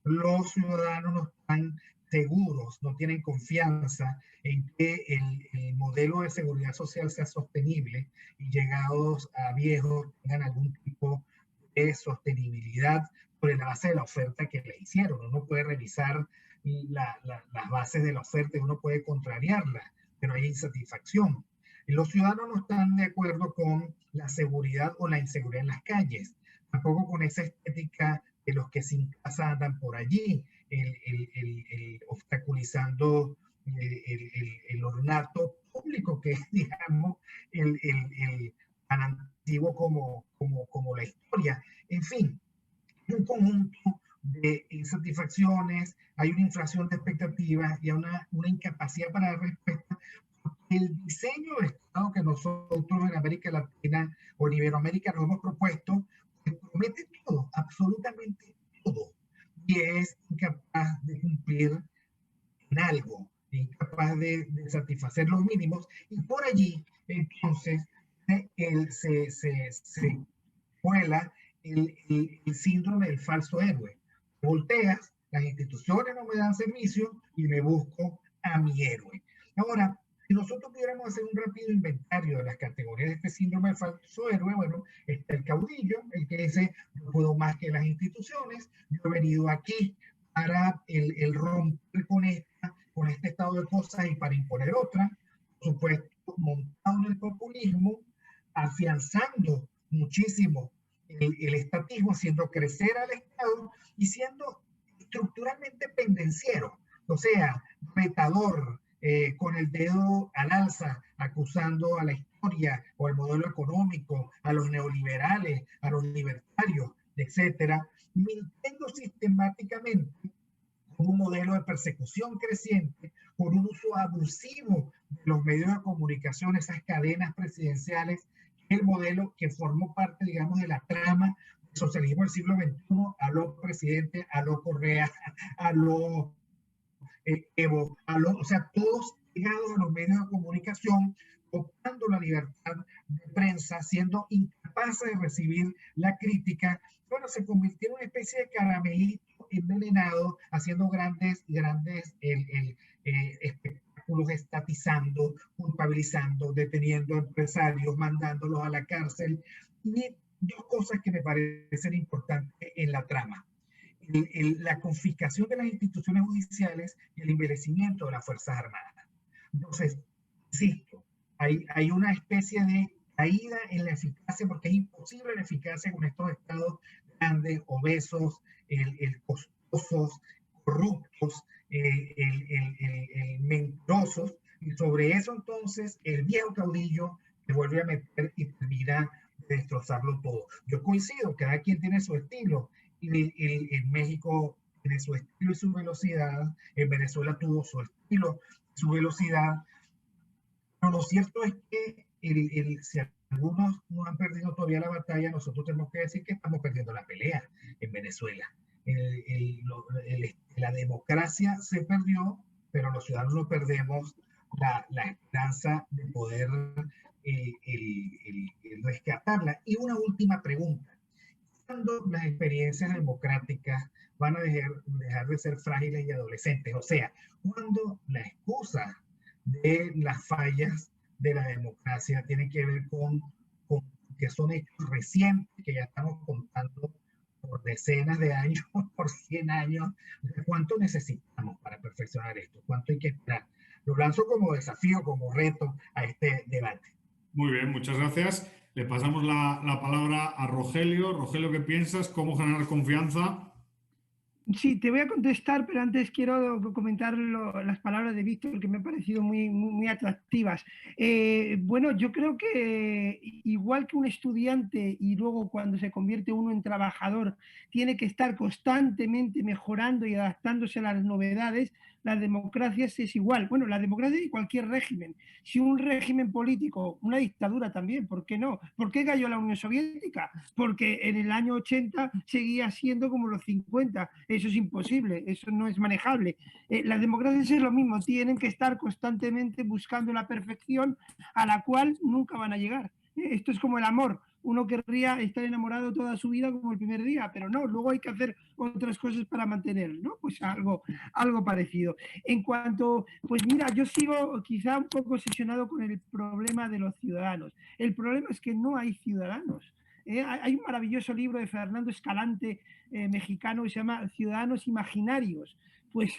Los ciudadanos no están seguros, no tienen confianza en que el modelo de seguridad social sea sostenible y llegados a viejos tengan algún tipo de sostenibilidad sobre la base de la oferta que le hicieron. Uno puede revisar las bases de la oferta y uno puede contrariarla, pero hay insatisfacción. Y los ciudadanos no están de acuerdo con la seguridad o la inseguridad en las calles, tampoco con esa estética de los que sin casa andan por allí, obstaculizando el ornato público, que es, digamos, tan antiguo como la historia. En fin, un conjunto de insatisfacciones, hay una inflación de expectativas y una incapacidad para dar respuesta, porque el diseño de estos postulado que nosotros en América Latina o en Iberoamérica nos hemos propuesto, que promete todo, absolutamente todo, y es incapaz de cumplir en algo, incapaz de satisfacer los mínimos, y por allí entonces se cuela el síndrome del falso héroe. Volteas, las instituciones no me dan servicio y me busco a mi héroe. Ahora, si nosotros pudiéramos hacer un rápido inventario de las categorías de este síndrome del falso héroe, bueno, está el caudillo, el que dice, yo puedo más que las instituciones, yo he venido aquí para el romper con este estado de cosas y para imponer otra, por supuesto, montado en el populismo, afianzando muchísimo el estatismo, haciendo crecer al Estado y siendo estructuralmente pendenciero, o sea, retador, con el dedo al alza, acusando a la historia o al modelo económico, a los neoliberales, a los libertarios, etcétera, mintiendo sistemáticamente con un modelo de persecución creciente, por un uso abusivo de los medios de comunicación, esas cadenas presidenciales, el modelo que formó parte, digamos, de la trama del socialismo del siglo XXI, a los presidentes, a los Correa, a los Evo, o sea, todos ligados a los medios de comunicación, optando la libertad de prensa, siendo incapaces de recibir la crítica. Bueno, se convirtió en una especie de caramelito envenenado, haciendo grandes espectáculos, estatizando, culpabilizando, deteniendo empresarios, mandándolos a la cárcel. Y dos cosas que me parecen importantes en la trama. La confiscación de las instituciones judiciales y el envilecimiento de las Fuerzas Armadas. Entonces, insisto, hay una especie de caída en la eficacia, porque es imposible la eficacia con estos estados grandes, obesos, costosos, corruptos, mentirosos, y sobre eso entonces el viejo caudillo se vuelve a meter y termina de destrozarlo todo. Yo coincido, cada quien tiene su estilo, y en México tiene su estilo y su velocidad, en Venezuela tuvo su estilo, su velocidad, pero lo cierto es que si algunos no han perdido todavía la batalla, nosotros tenemos que decir que estamos perdiendo la pelea en Venezuela. La democracia se perdió, pero los ciudadanos no perdemos la esperanza de poder rescatarla. Y una última pregunta. ¿Cuándo las experiencias democráticas van a dejar de ser frágiles y adolescentes? O sea, ¿cuándo la excusa de las fallas de la democracia tiene que ver con que son hechos recientes, que ya estamos contando por decenas de años, por 100 años? ¿Cuánto necesitamos para perfeccionar esto? ¿Cuánto hay que esperar? Lo lanzo como desafío, como reto a este debate. Muy bien, muchas gracias. Le pasamos la palabra a Rogelio. Rogelio, ¿qué piensas? ¿Cómo generar confianza? Sí, te voy a contestar, pero antes quiero comentar las palabras de Víctor, que me han parecido muy atractivas. Bueno, yo creo que igual que un estudiante y luego cuando se convierte uno en trabajador, tiene que estar constantemente mejorando y adaptándose a las novedades, las democracias es igual. Bueno, la democracia y cualquier régimen. Si un régimen político, una dictadura también, ¿por qué no? ¿Por qué cayó la Unión Soviética? Porque en el año 80 seguía siendo como los 50. Eso es imposible, eso no es manejable. Las democracias es lo mismo, tienen que estar constantemente buscando la perfección a la cual nunca van a llegar. Esto es como el amor. Uno querría estar enamorado toda su vida como el primer día, pero no, luego hay que hacer otras cosas para mantenerlo, ¿no? Pues algo parecido. En cuanto, pues mira, yo sigo quizá un poco obsesionado con el problema de los ciudadanos. El problema es que no hay ciudadanos. Hay un maravilloso libro de Fernando Escalante, mexicano, que se llama Ciudadanos Imaginarios. Pues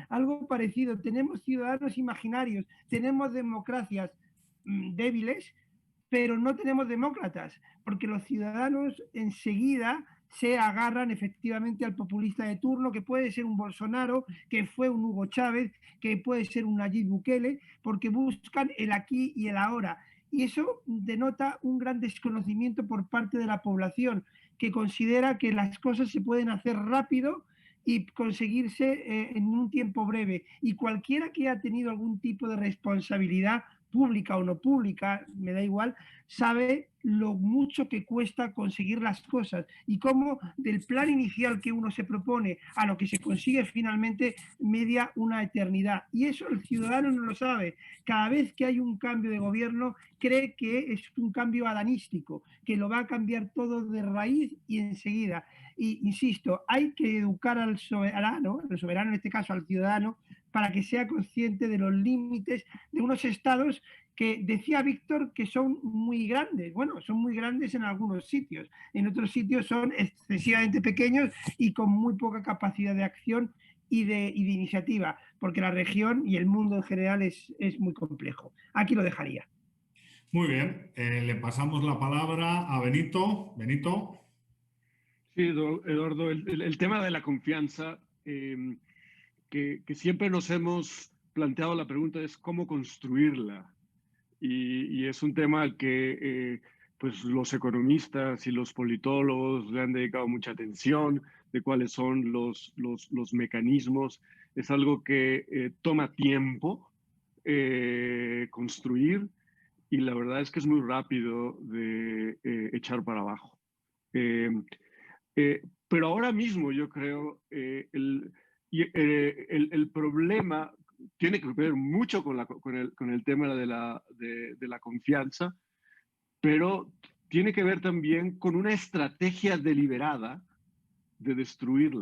algo parecido, tenemos ciudadanos imaginarios, tenemos democracias débiles, pero no tenemos demócratas, porque los ciudadanos enseguida se agarran efectivamente al populista de turno, que puede ser un Bolsonaro, que fue un Hugo Chávez, que puede ser un Nayib Bukele, porque buscan el aquí y el ahora. Y eso denota un gran desconocimiento por parte de la población, que considera que las cosas se pueden hacer rápido y conseguirse en un tiempo breve. Y cualquiera que haya tenido algún tipo de responsabilidad pública o no pública, me da igual, sabe lo mucho que cuesta conseguir las cosas y cómo del plan inicial que uno se propone a lo que se consigue finalmente media una eternidad. Y eso el ciudadano no lo sabe. Cada vez que hay un cambio de gobierno cree que es un cambio adanístico, que lo va a cambiar todo de raíz y enseguida. Y insisto, hay que educar al soberano en este caso al ciudadano, para que sea consciente de los límites de unos estados que decía Víctor que son muy grandes. Bueno, son muy grandes en algunos sitios, en otros sitios son excesivamente pequeños y con muy poca capacidad de acción y de iniciativa, porque la región y el mundo en general es muy complejo. Aquí lo dejaría. Muy bien, le pasamos la palabra a Benito. Benito. Sí, Eduardo, el tema de la confianza, que siempre nos hemos planteado la pregunta es cómo construirla. Y es un tema al que pues los economistas y los politólogos le han dedicado mucha atención, de cuáles son los mecanismos. Es algo que toma tiempo construir, y la verdad es que es muy rápido de echar para abajo. Pero ahora mismo yo creo el problema tiene que ver mucho con el tema de la confianza, pero tiene que ver también con una estrategia deliberada de destruir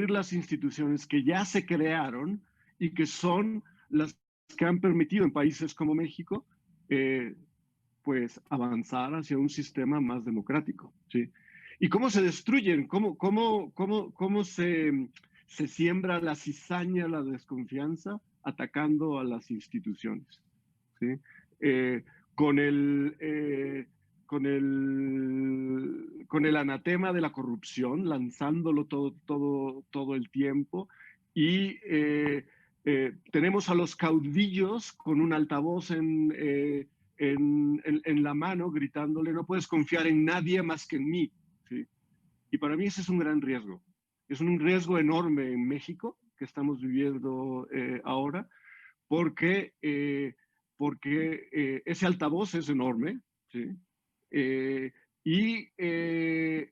las instituciones que ya se crearon y que son las que han permitido en países como México pues avanzar hacia un sistema más democrático, ¿sí? ¿Y cómo se destruyen? ¿Cómo se siembra la cizaña, la desconfianza? Atacando a las instituciones, ¿sí? Con el anatema de la corrupción, lanzándolo todo el tiempo, y tenemos a los caudillos con un altavoz en la mano, gritándole: no puedes confiar en nadie más que en mí, ¿sí? Y para mí ese es un gran riesgo. Es un riesgo enorme en México que estamos viviendo ahora, porque ese altavoz es enorme, ¿sí?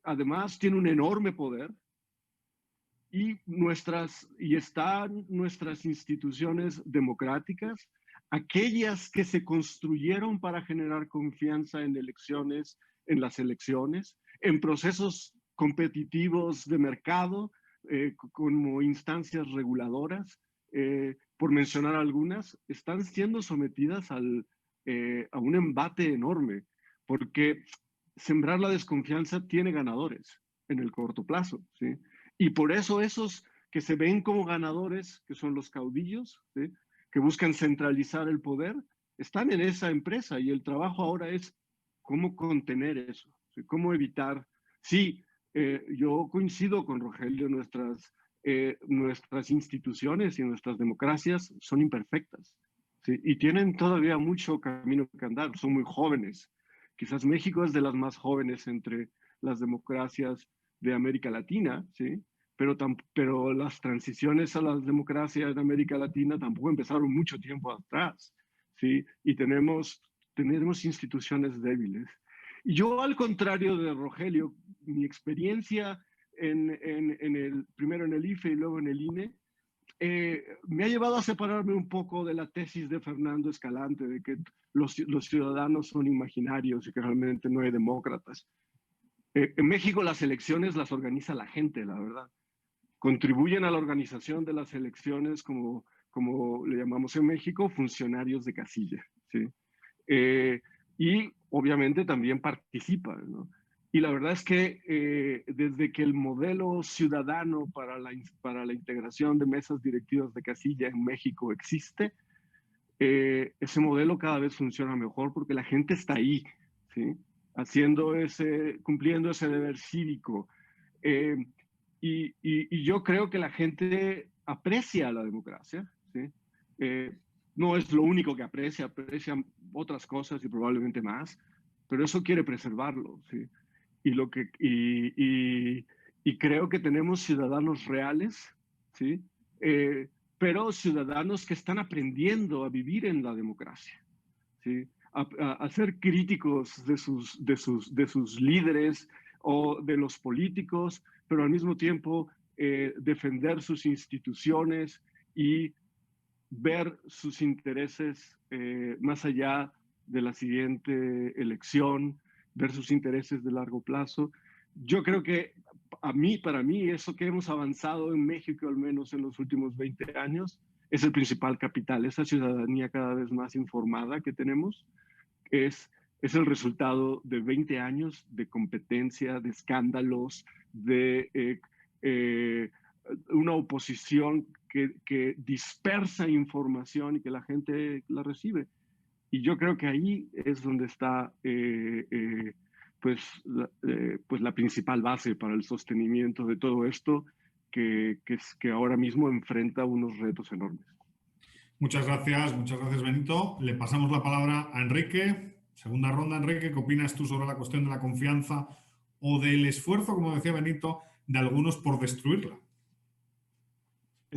Además tiene un enorme poder, y están nuestras instituciones democráticas, aquellas que se construyeron para generar confianza en las elecciones, en procesos competitivos de mercado, como instancias reguladoras, por mencionar algunas, están siendo sometidas a un embate enorme, porque sembrar la desconfianza tiene ganadores en el corto plazo, ¿sí? Y por eso esos que se ven como ganadores, que son los caudillos, ¿sí?, que buscan centralizar el poder, están en esa empresa, y el trabajo ahora es cómo contener eso, ¿sí?, cómo evitar. Sí, yo coincido con Rogelio, nuestras instituciones y nuestras democracias son imperfectas, ¿sí?, y tienen todavía mucho camino que andar, son muy jóvenes. Quizás México es de las más jóvenes entre las democracias de América Latina, ¿sí? Pero las transiciones a la democracia en América Latina tampoco empezaron mucho tiempo atrás, ¿sí? Y tenemos instituciones débiles. Y yo, al contrario de Rogelio, mi experiencia primero en el IFE y luego en el INE, me ha llevado a separarme un poco de la tesis de Fernando Escalante, de que los ciudadanos son imaginarios y que realmente no hay demócratas. En México las elecciones las organiza la gente, la verdad. Contribuyen a la organización de las elecciones, como le llamamos en México, funcionarios de casilla, ¿sí? Y obviamente también participan, ¿no? Y la verdad es que desde que el modelo ciudadano para la integración de mesas directivas de casilla en México existe, ese modelo cada vez funciona mejor porque la gente está ahí, ¿sí?, cumpliendo ese deber cívico. Y yo creo que la gente aprecia la democracia, ¿sí? No es lo único que aprecia otras cosas y probablemente más, pero eso quiere preservarlo, ¿sí? Y creo que tenemos ciudadanos reales, ¿sí?, pero ciudadanos que están aprendiendo a vivir en la democracia, ¿sí? A ser críticos de sus líderes o de los políticos, pero al mismo tiempo defender sus instituciones y ver sus intereses más allá de la siguiente elección, ver sus intereses de largo plazo. Yo creo que para mí, eso que hemos avanzado en México, al menos en los últimos 20 años, es el principal capital. Esa ciudadanía cada vez más informada que tenemos es el resultado de 20 años de competencia, de escándalos, de una oposición que dispersa información y que la gente la recibe. Y yo creo que ahí es donde está pues la principal base para el sostenimiento de todo esto que ahora mismo enfrenta unos retos enormes. Muchas gracias Benito. Le pasamos la palabra a Enrique. Segunda ronda, Enrique, ¿qué opinas tú sobre la cuestión de la confianza o del esfuerzo, como decía Benito, de algunos por destruirla?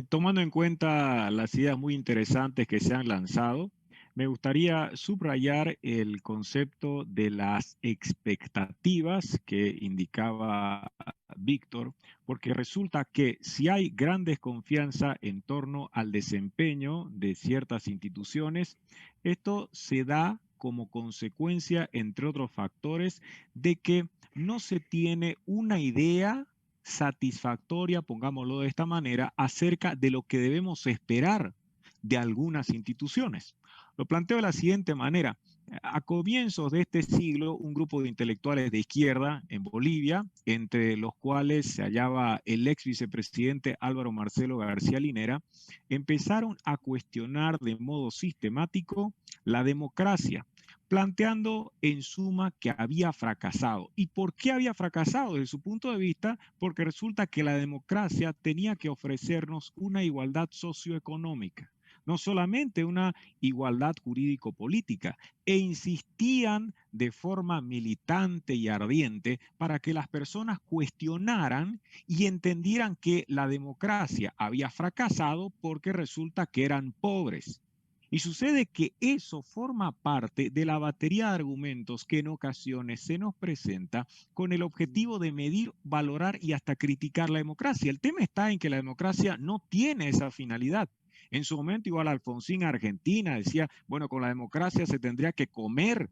Tomando en cuenta las ideas muy interesantes que se han lanzado, me gustaría subrayar el concepto de las expectativas que indicaba Víctor, porque resulta que si hay gran desconfianza en torno al desempeño de ciertas instituciones, esto se da como consecuencia, entre otros factores, de que no se tiene una idea satisfactoria, pongámoslo de esta manera, acerca de lo que debemos esperar de algunas instituciones. Lo planteo de la siguiente manera. A comienzos de este siglo, un grupo de intelectuales de izquierda en Bolivia, entre los cuales se hallaba el ex vicepresidente Álvaro Marcelo García Linera, empezaron a cuestionar de modo sistemático la democracia, planteando en suma que había fracasado. ¿Y por qué había fracasado? Desde su punto de vista, porque resulta que la democracia tenía que ofrecernos una igualdad socioeconómica, no solamente una igualdad jurídico-política, e insistían de forma militante y ardiente para que las personas cuestionaran y entendieran que la democracia había fracasado porque resulta que eran pobres. Y sucede que eso forma parte de la batería de argumentos que en ocasiones se nos presenta con el objetivo de medir, valorar y hasta criticar la democracia. El tema está en que la democracia no tiene esa finalidad. En su momento, igual Alfonsín Argentina decía, bueno, con la democracia se tendría que comer,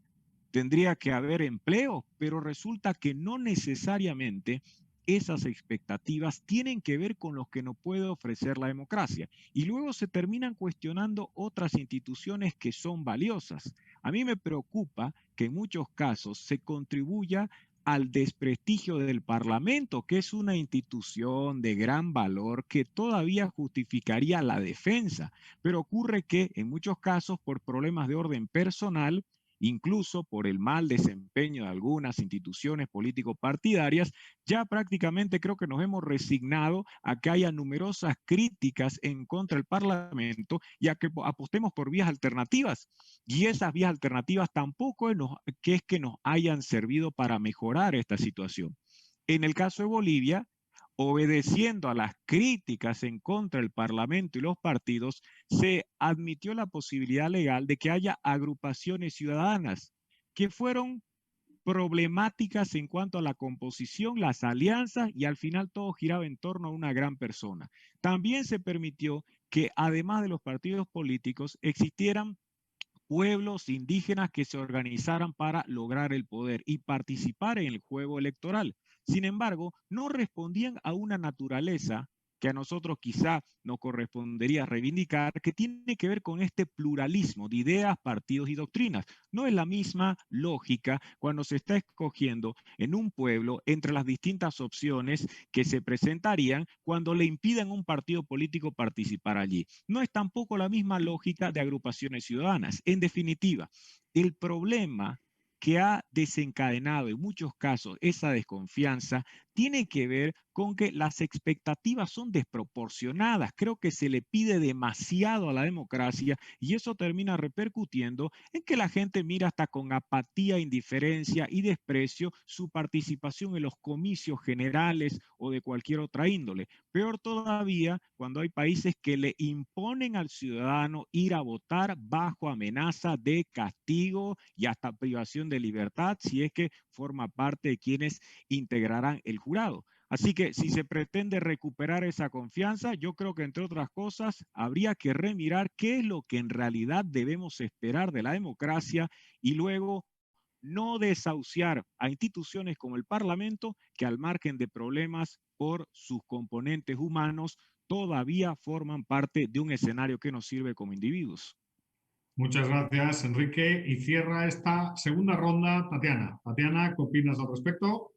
tendría que haber empleo, pero resulta que no necesariamente esas expectativas tienen que ver con lo que nos puede ofrecer la democracia. Y luego se terminan cuestionando otras instituciones que son valiosas. A mí me preocupa que en muchos casos se contribuya al desprestigio del Parlamento, que es una institución de gran valor que todavía justificaría la defensa. Pero ocurre que en muchos casos, por problemas de orden personal, incluso por el mal desempeño de algunas instituciones político-partidarias, ya prácticamente creo que nos hemos resignado a que haya numerosas críticas en contra del Parlamento y a que apostemos por vías alternativas. Y esas vías alternativas tampoco es que nos hayan servido para mejorar esta situación. En el caso de Bolivia, obedeciendo a las críticas en contra del Parlamento y los partidos, se admitió la posibilidad legal de que haya agrupaciones ciudadanas que fueron problemáticas en cuanto a la composición, las alianzas y al final todo giraba en torno a una gran persona. También se permitió que además de los partidos políticos existieran pueblos indígenas que se organizaran para lograr el poder y participar en el juego electoral. Sin embargo, no respondían a una naturaleza que a nosotros quizá nos correspondería reivindicar, que tiene que ver con este pluralismo de ideas, partidos y doctrinas. No es la misma lógica cuando se está escogiendo en un pueblo entre las distintas opciones que se presentarían cuando le impiden a un partido político participar allí. No es tampoco la misma lógica de agrupaciones ciudadanas. En definitiva, el problema que ha desencadenado en muchos casos esa desconfianza tiene que ver con que las expectativas son desproporcionadas. Creo que se le pide demasiado a la democracia y eso termina repercutiendo en que la gente mira hasta con apatía, indiferencia y desprecio su participación en los comicios generales o de cualquier otra índole. Peor todavía cuando hay países que le imponen al ciudadano ir a votar bajo amenaza de castigo y hasta privación de libertad si es que forma parte de quienes integrarán el jurado. Así que si se pretende recuperar esa confianza, yo creo que entre otras cosas habría que remirar qué es lo que en realidad debemos esperar de la democracia y luego no desahuciar a instituciones como el Parlamento que al margen de problemas por sus componentes humanos todavía forman parte de un escenario que nos sirve como individuos. Muchas gracias, Enrique. Y cierra esta segunda ronda Tatiana. Tatiana, ¿qué opinas al respecto?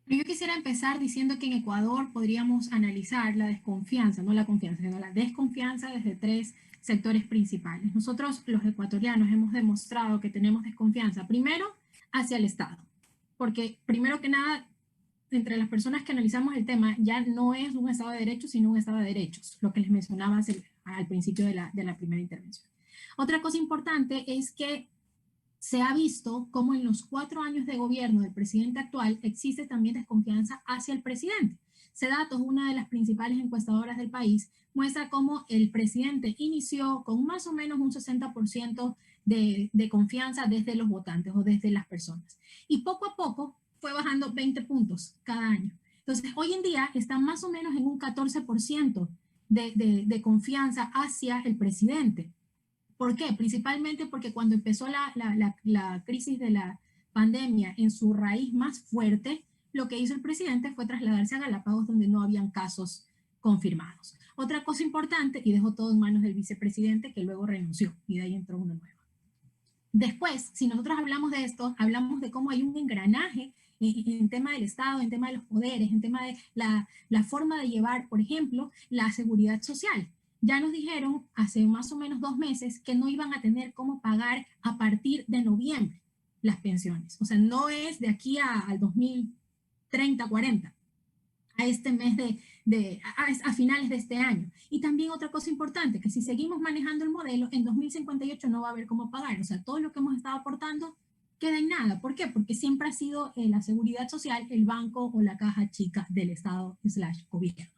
Yo quisiera empezar diciendo que en Ecuador podríamos analizar la desconfianza, no la confianza, sino la desconfianza desde 3 sectores principales. Nosotros, los ecuatorianos, hemos demostrado que tenemos desconfianza, primero, hacia el Estado, porque primero que nada, entre las personas que analizamos el tema, ya no es un Estado de Derecho, sino un Estado de derechos, lo que les mencionaba al principio de la primera intervención. Otra cosa importante es que se ha visto cómo en los 4 años de gobierno del presidente actual existe también desconfianza hacia el presidente. CEDATOS, una de las principales encuestadoras del país, muestra cómo el presidente inició con más o menos un 60% de confianza desde los votantes o desde las personas. Y poco a poco fue bajando 20 puntos cada año. Entonces, hoy en día está más o menos en un 14% de confianza hacia el presidente. ¿Por qué? Principalmente porque cuando empezó la crisis de la pandemia en su raíz más fuerte, lo que hizo el presidente fue trasladarse a Galápagos donde no habían casos confirmados. Otra cosa importante, y dejó todo en manos del vicepresidente que luego renunció y de ahí entró uno nuevo. Después, si nosotros hablamos de esto, hablamos de cómo hay un engranaje en tema del Estado, en tema de los poderes, en tema de la forma de llevar, por ejemplo, la seguridad social. Ya nos dijeron hace más o menos 2 meses que no iban a tener cómo pagar a partir de noviembre las pensiones. O sea, no es de aquí al 2030, 40, a este mes a finales de este año. Y también otra cosa importante, que si seguimos manejando el modelo, en 2058 no va a haber cómo pagar. O sea, todo lo que hemos estado aportando queda en nada. ¿Por qué? Porque siempre ha sido la seguridad social el banco o la caja chica del Estado/gobierno.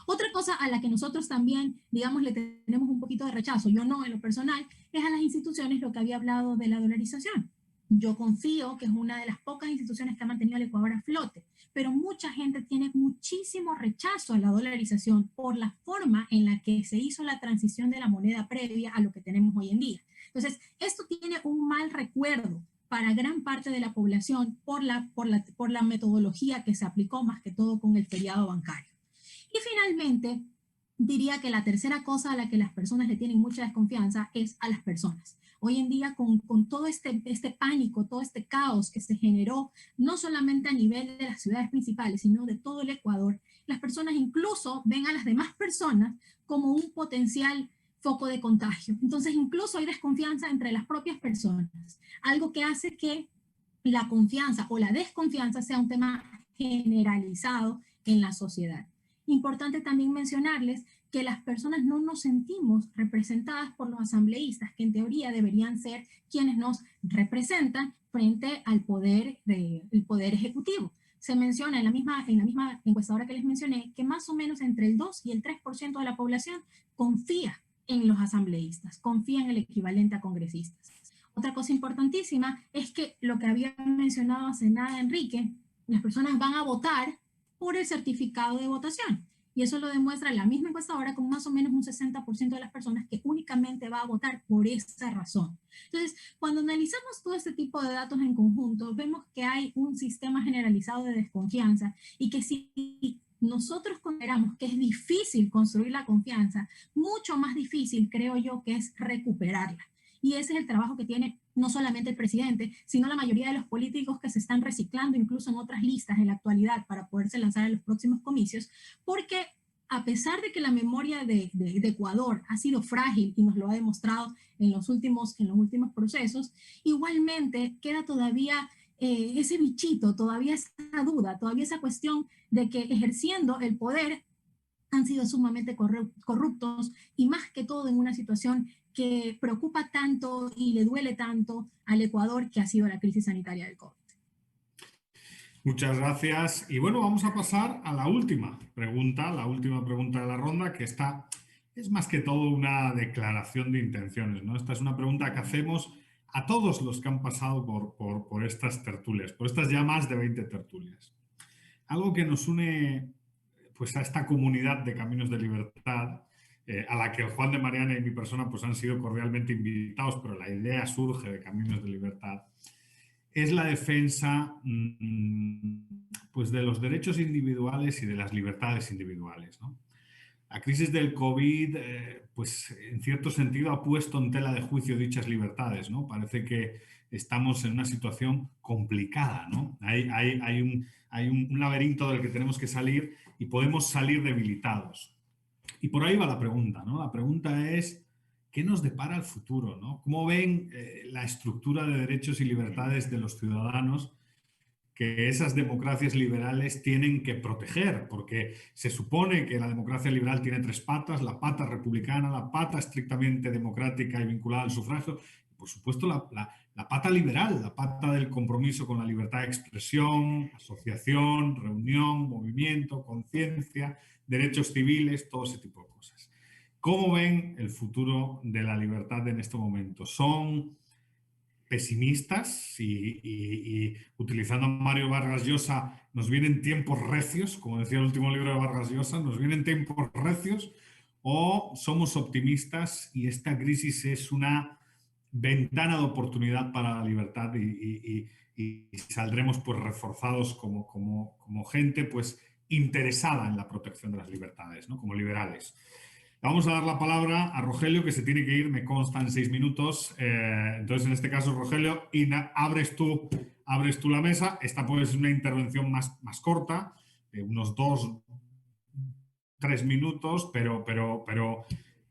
Otra cosa a la que nosotros también, digamos, le tenemos un poquito de rechazo, yo no en lo personal, es a las instituciones, lo que había hablado de la dolarización. Yo confío que es una de las pocas instituciones que ha mantenido al Ecuador a flote, pero mucha gente tiene muchísimo rechazo a la dolarización por la forma en la que se hizo la transición de la moneda previa a lo que tenemos hoy en día. Entonces, esto tiene un mal recuerdo para gran parte de la población por la metodología que se aplicó más que todo con el feriado bancario. Y finalmente, diría que la tercera cosa a la que las personas le tienen mucha desconfianza es a las personas. Hoy en día, con todo este pánico, todo este caos que se generó, no solamente a nivel de las ciudades principales, sino de todo el Ecuador, las personas incluso ven a las demás personas como un potencial foco de contagio. Entonces, incluso hay desconfianza entre las propias personas, algo que hace que la confianza o la desconfianza sea un tema generalizado en la sociedad. Importante también mencionarles que las personas no nos sentimos representadas por los asambleístas, que en teoría deberían ser quienes nos representan frente al poder ejecutivo. Se menciona en la misma encuestadora que les mencioné que más o menos entre el 2 y el 3% de la población confía en los asambleístas, confía en el equivalente a congresistas. Otra cosa importantísima es que lo que había mencionado hace nada Enrique, las personas van a votar por el certificado de votación. Y eso lo demuestra la misma encuestadora con más o menos un 60% de las personas que únicamente va a votar por esa razón. Entonces, cuando analizamos todo este tipo de datos en conjunto, vemos que hay un sistema generalizado de desconfianza y que si nosotros consideramos que es difícil construir la confianza, mucho más difícil creo yo que es recuperarla. Y ese es el trabajo que tiene no solamente el presidente, sino la mayoría de los políticos que se están reciclando incluso en otras listas en la actualidad para poderse lanzar a los próximos comicios, porque a pesar de que la memoria de Ecuador ha sido frágil y nos lo ha demostrado en los últimos procesos, igualmente queda todavía ese bichito, todavía esa duda, todavía esa cuestión de que ejerciendo el poder han sido sumamente corruptos, y más que todo en una situación que preocupa tanto y le duele tanto al Ecuador, que ha sido la crisis sanitaria del COVID. Muchas gracias. Y bueno, vamos a pasar a la última pregunta de la ronda, que es más que todo una declaración de intenciones, ¿no? Esta es una pregunta que hacemos a todos los que han pasado por estas tertulias, por estas ya más de 20 tertulias. Algo que nos une pues, a esta comunidad de Caminos de Libertad, a la que Juan de Mariana y mi persona pues, han sido cordialmente invitados, pero la idea surge de Caminos de Libertad, es la defensa pues, de los derechos individuales y de las libertades individuales, ¿no? La crisis del COVID, pues en cierto sentido ha puesto en tela de juicio dichas libertades, ¿no? Parece que estamos en una situación complicada, ¿no? Hay un laberinto del que tenemos que salir y podemos salir debilitados. Y por ahí va la pregunta, ¿no? La pregunta es, ¿qué nos depara el futuro, ¿no? ¿Cómo ven la estructura de derechos y libertades de los ciudadanos que esas democracias liberales tienen que proteger? Porque se supone que la democracia liberal tiene tres patas: la pata republicana, la pata estrictamente democrática y vinculada al sufragio, y por supuesto la pata liberal, la pata del compromiso con la libertad de expresión, asociación, reunión, movimiento, conciencia, derechos civiles, todo ese tipo de cosas. ¿Cómo ven el futuro de la libertad en este momento? ¿Son pesimistas y utilizando a Mario Vargas Llosa, nos vienen tiempos recios, como decía el último libro de Vargas Llosa, nos vienen tiempos recios, o somos optimistas y esta crisis es una ventana de oportunidad para la libertad y saldremos pues reforzados como gente pues interesada en la protección de las libertades, ¿no? Como liberales? Vamos a dar la palabra a Rogelio, que se tiene que ir, me constan 6 minutos. Entonces, en este caso, Rogelio, abres tú la mesa. Esta puede ser una intervención más corta, de unos 2-3 minutos, pero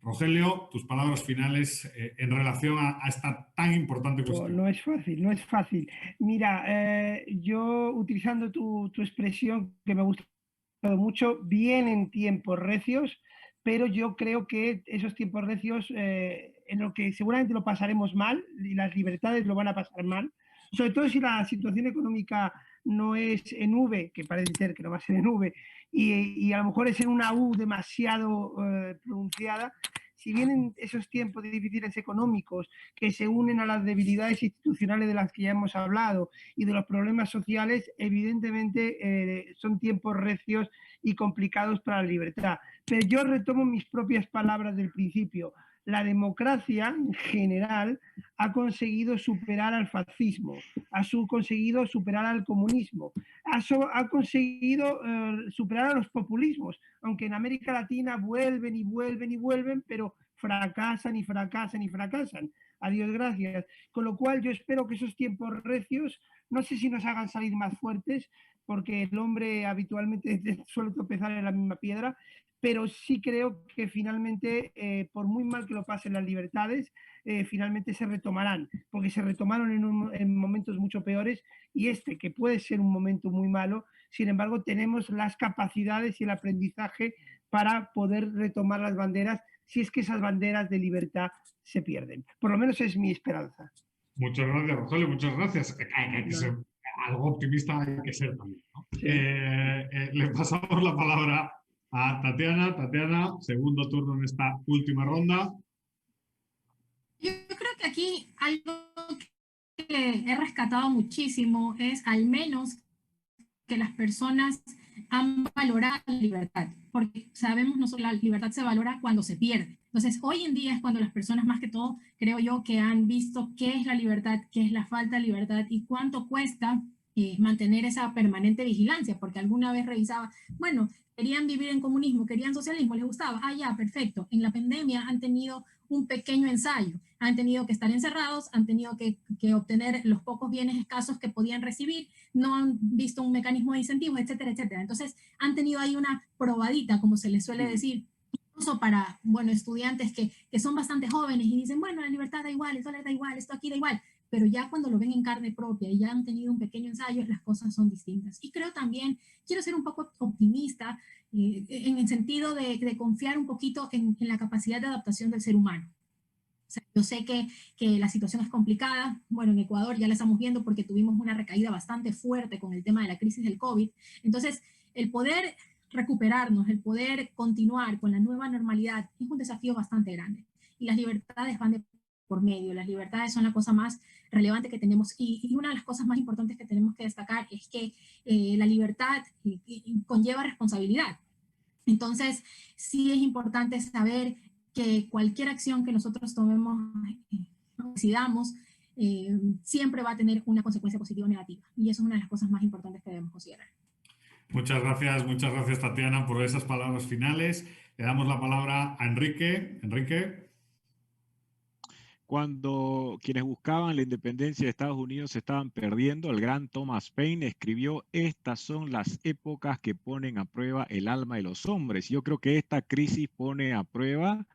Rogelio, tus palabras finales en relación a esta tan importante cuestión. No es fácil, no es fácil. Mira, yo utilizando tu expresión, que me gusta mucho, vienen tiempos recios, pero yo creo que esos tiempos recios en lo que seguramente lo pasaremos mal y las libertades lo van a pasar mal, sobre todo si la situación económica no es en V, que parece ser que no va a ser en V, y a lo mejor es en una U demasiado pronunciada. Si vienen esos tiempos difíciles económicos que se unen a las debilidades institucionales de las que ya hemos hablado y de los problemas sociales, evidentemente son tiempos recios y complicados para la libertad. Pero yo retomo mis propias palabras del principio. La democracia en general ha conseguido superar al fascismo, ha conseguido superar al comunismo, ha conseguido superar a los populismos, aunque en América Latina vuelven y vuelven y vuelven, pero fracasan y fracasan y fracasan. A Dios gracias. Con lo cual yo espero que esos tiempos recios, no sé si nos hagan salir más fuertes, porque el hombre habitualmente suele tropezar en la misma piedra, pero sí creo que finalmente, por muy mal que lo pasen las libertades, finalmente se retomarán, porque se retomaron en momentos mucho peores, y que puede ser un momento muy malo, sin embargo tenemos las capacidades y el aprendizaje para poder retomar las banderas, si es que esas banderas de libertad se pierden. Por lo menos es mi esperanza. Muchas gracias, Rogelio, muchas gracias. Hay que ser, algo optimista hay que ser también, ¿no? Sí. Le pasamos la palabra a Tatiana. Tatiana, segundo turno en esta última ronda. Yo creo que aquí algo que he rescatado muchísimo es al menos que las personas han valorado la libertad, porque sabemos nosotros la libertad se valora cuando se pierde. Entonces, hoy en día es cuando las personas, más que todo, creo yo, que han visto qué es la libertad, qué es la falta de libertad y cuánto cuesta mantener esa permanente vigilancia, porque alguna vez revisaba, bueno, querían vivir en comunismo, querían socialismo, les gustaba, ya, perfecto. En la pandemia han tenido un pequeño ensayo, han tenido que estar encerrados, han tenido que obtener los pocos bienes escasos que podían recibir, no han visto un mecanismo de incentivos, etcétera, etcétera. Entonces han tenido ahí una probadita, como se les suele decir, incluso para, bueno, estudiantes que son bastante jóvenes y dicen, bueno, la libertad da igual, el dólar da igual, esto aquí da igual, pero ya cuando lo ven en carne propia y ya han tenido un pequeño ensayo, las cosas son distintas. Y creo también, quiero ser un poco optimista en el sentido de confiar un poquito en la capacidad de adaptación del ser humano. O sea, yo sé que la situación es complicada. Bueno, en Ecuador ya la estamos viendo porque tuvimos una recaída bastante fuerte con el tema de la crisis del COVID. Entonces, el poder recuperarnos, el poder continuar con la nueva normalidad es un desafío bastante grande. Y las libertades van de por medio. Las libertades son la cosa más relevante que tenemos. Y una de las cosas más importantes que tenemos que destacar es que la libertad conlleva responsabilidad. Entonces, sí es importante saber que cualquier acción que nosotros tomemos, decidamos, siempre va a tener una consecuencia positiva o negativa. Y eso es una de las cosas más importantes que debemos considerar. Muchas gracias Tatiana por esas palabras finales. Le damos la palabra a Enrique. Enrique. Cuando quienes buscaban la independencia de Estados Unidos se estaban perdiendo, el gran Thomas Paine escribió: estas son las épocas que ponen a prueba el alma de los hombres. Yo creo que esta crisis pone a prueba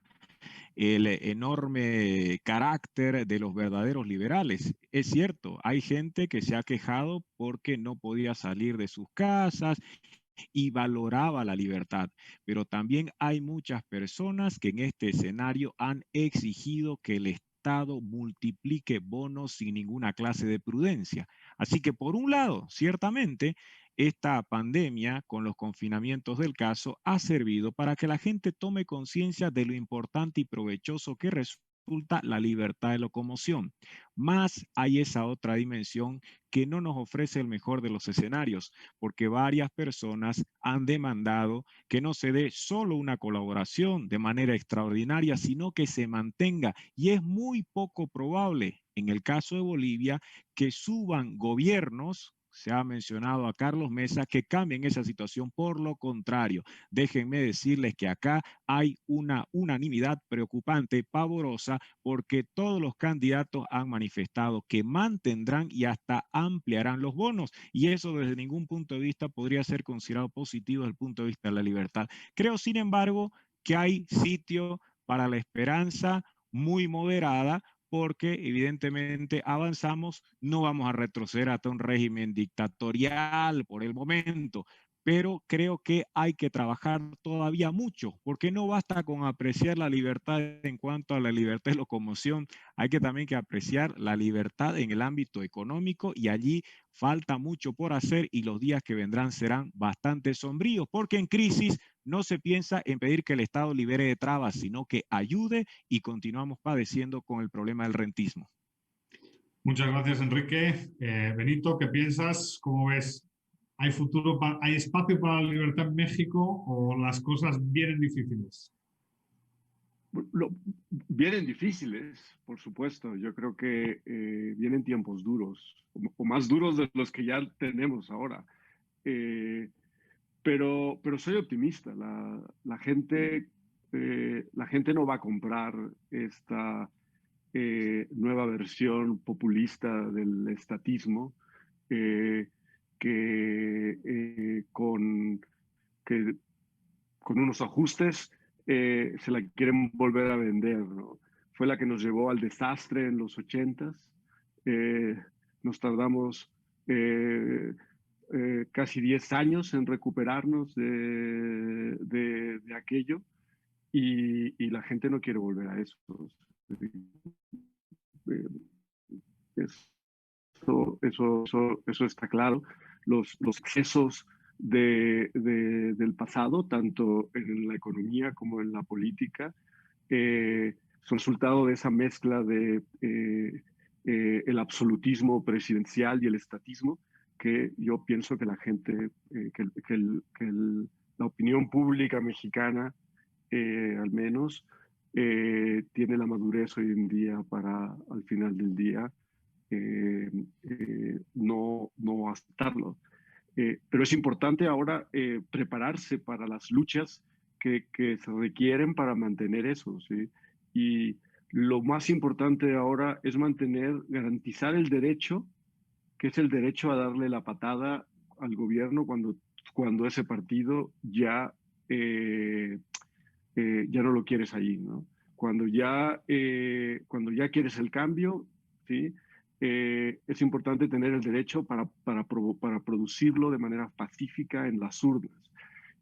el enorme carácter de los verdaderos liberales. Es cierto, hay gente que se ha quejado porque no podía salir de sus casas y valoraba la libertad, pero también hay muchas personas que en este escenario han exigido que el Estado multiplique bonos sin ninguna clase de prudencia. Así que por un lado, ciertamente, esta pandemia con los confinamientos del caso ha servido para que la gente tome conciencia de lo importante y provechoso que resulta la libertad de locomoción. Más hay esa otra dimensión que no nos ofrece el mejor de los escenarios, porque varias personas han demandado que no se dé solo una colaboración de manera extraordinaria, sino que se mantenga. Y es muy poco probable, en el caso de Bolivia, que suban gobiernos. Se ha mencionado a Carlos Mesa, que cambien esa situación. Por lo contrario, déjenme decirles que acá hay una unanimidad preocupante, pavorosa, porque todos los candidatos han manifestado que mantendrán y hasta ampliarán los bonos, y eso desde ningún punto de vista podría ser considerado positivo desde el punto de vista de la libertad. Creo, sin embargo, que hay sitio para la esperanza muy moderada, porque evidentemente avanzamos, no vamos a retroceder hasta un régimen dictatorial por el momento, pero creo que hay que trabajar todavía mucho, porque no basta con apreciar la libertad en cuanto a la libertad de locomoción, hay que también que apreciar la libertad en el ámbito económico, y allí falta mucho por hacer y los días que vendrán serán bastante sombríos, porque en crisis no se piensa en pedir que el Estado libere de trabas, sino que ayude, y continuamos padeciendo con el problema del rentismo. Muchas gracias, Enrique. Benito, ¿qué piensas? ¿Cómo ves? ¿Hay futuro, hay espacio para la libertad en México o las cosas vienen difíciles? Vienen difíciles, por supuesto. Yo creo que vienen tiempos duros, o más duros de los que ya tenemos ahora. Pero soy optimista. La gente no va a comprar esta nueva versión populista del estatismo que con unos ajustes se la quieren volver a vender, ¿no? Fue la que nos llevó al desastre en los 80s. Nos tardamos casi 10 años en recuperarnos de aquello, y la gente no quiere volver a eso. Eso está claro. Los excesos del pasado, tanto en la economía como en la política, son resultado de esa mezcla de el absolutismo presidencial y el estatismo, que yo pienso que la gente, la opinión pública mexicana, al menos, tiene la madurez hoy en día para, al final del día, no aceptarlo. Pero es importante ahora prepararse para las luchas que se requieren para mantener eso, ¿sí? Y lo más importante ahora es garantizar el derecho, que es el derecho a darle la patada al gobierno cuando ese partido ya no lo quieres allí, ¿no? Cuando ya quieres el cambio, ¿sí? es importante tener el derecho para producirlo de manera pacífica en las urnas.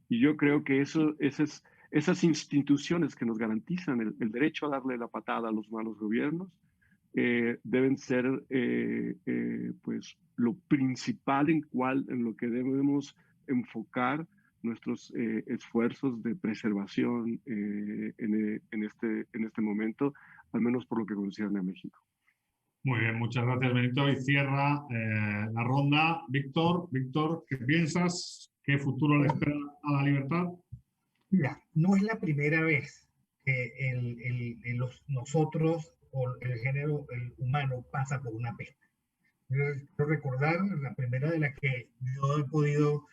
Y yo creo que esas instituciones que nos garantizan el derecho a darle la patada a los malos gobiernos deben ser pues, lo principal en lo que debemos enfocar nuestros esfuerzos de preservación en este momento, al menos por lo que concierne a México. Muy bien, muchas gracias, Benito. Y cierra la ronda. Víctor, ¿qué piensas? ¿Qué futuro le espera a la libertad? Mira, no es la primera vez que nosotros o el género humano pasa por una peste. Quiero recordar la primera de la que yo he podido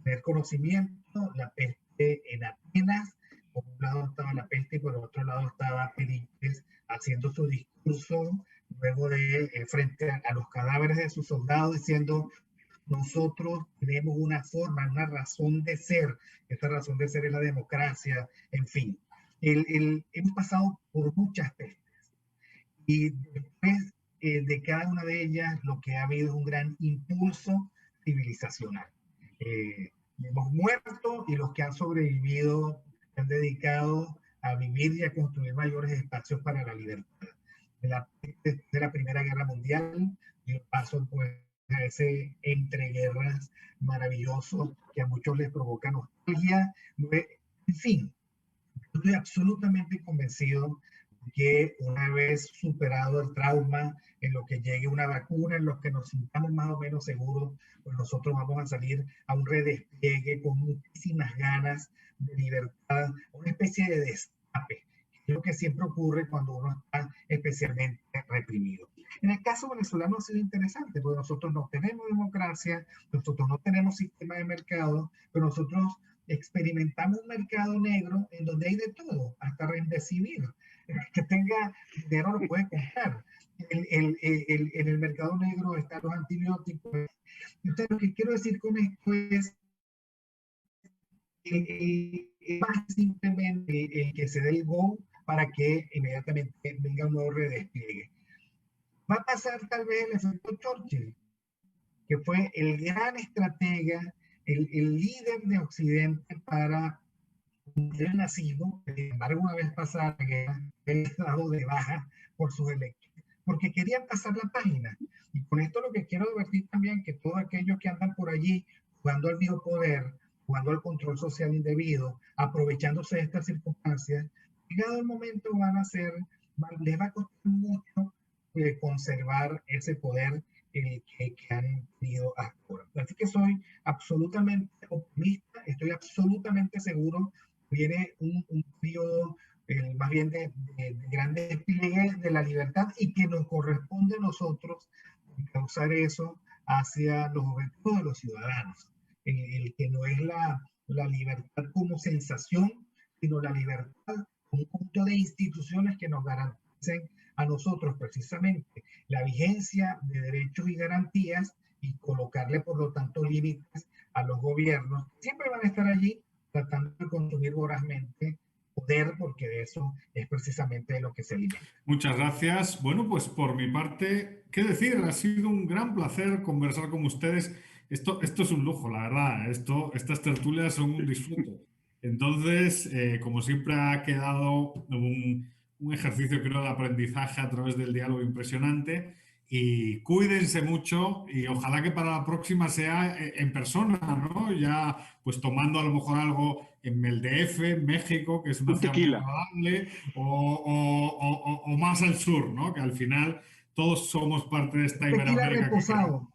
tener conocimiento, la peste en Atenas. Por un lado estaba la peste y por otro lado estaba Pericles haciendo su discurso luego de frente a los cadáveres de sus soldados diciendo: nosotros tenemos una forma, una razón de ser. Esta razón de ser es la democracia. En fin, hemos pasado por muchas pestes y después de cada una de ellas lo que ha habido es un gran impulso civilizacional. Hemos muerto y los que han sobrevivido se han dedicado a vivir y a construir mayores espacios para la libertad. De la Primera Guerra Mundial, yo paso pues a ese entreguerras maravilloso que a muchos les provoca nostalgia. En fin, estoy absolutamente convencido que una vez superado el trauma, en lo que llegue una vacuna, en lo que nos sintamos más o menos seguros, pues nosotros vamos a salir a un redespliegue con muchísimas ganas de libertad, una especie de destape, que es lo que siempre ocurre cuando uno está especialmente reprimido. En el caso venezolano ha sido interesante, porque nosotros no tenemos democracia, nosotros no tenemos sistema de mercado, pero nosotros experimentamos un mercado negro en donde hay de todo, hasta Remdesivir. El que tenga dinero lo puede comprar. En el mercado negro están los antibióticos. Entonces, lo que quiero decir con esto es más simplemente el que se dé el go para que inmediatamente venga un nuevo redespliegue. Va a pasar tal vez el efecto Churchill, que fue el gran estratega, el líder de Occidente para el nazismo, que sin embargo una vez pasada la guerra, fue dado de baja por sus electores, porque querían pasar la página. Y con esto lo que quiero advertir también, que todos aquellos que andan por allí jugando al biopoder, jugando al control social indebido, aprovechándose de estas circunstancias, llegado el momento les va a costar mucho conservar ese poder que han tenido hasta ahora. Así que soy absolutamente optimista, estoy absolutamente seguro que viene un periodo más bien de gran despliegue de la libertad y que nos corresponde a nosotros causar eso hacia los objetivos de los ciudadanos. El que no es la libertad como sensación, sino la libertad como un conjunto de instituciones que nos garanticen a nosotros precisamente la vigencia de derechos y garantías y colocarle por lo tanto límites a los gobiernos. Siempre van a estar allí tratando de consumir vorazmente poder, porque de eso es precisamente de lo que se alimenta. Muchas gracias. Bueno, pues por mi parte, ¿qué decir? Ha sido un gran placer conversar con ustedes. Esto es un lujo, la verdad. Estas tertulias son un disfrute. Entonces, como siempre ha quedado un ejercicio, creo, de aprendizaje a través del diálogo impresionante. Y cuídense mucho y ojalá que para la próxima sea en persona, ¿no? Ya pues tomando a lo mejor algo en el DF, en México, que es una ciudad muy agradable, o más al sur, ¿no? Que al final todos somos parte de esta Iberoamérica. Reposado.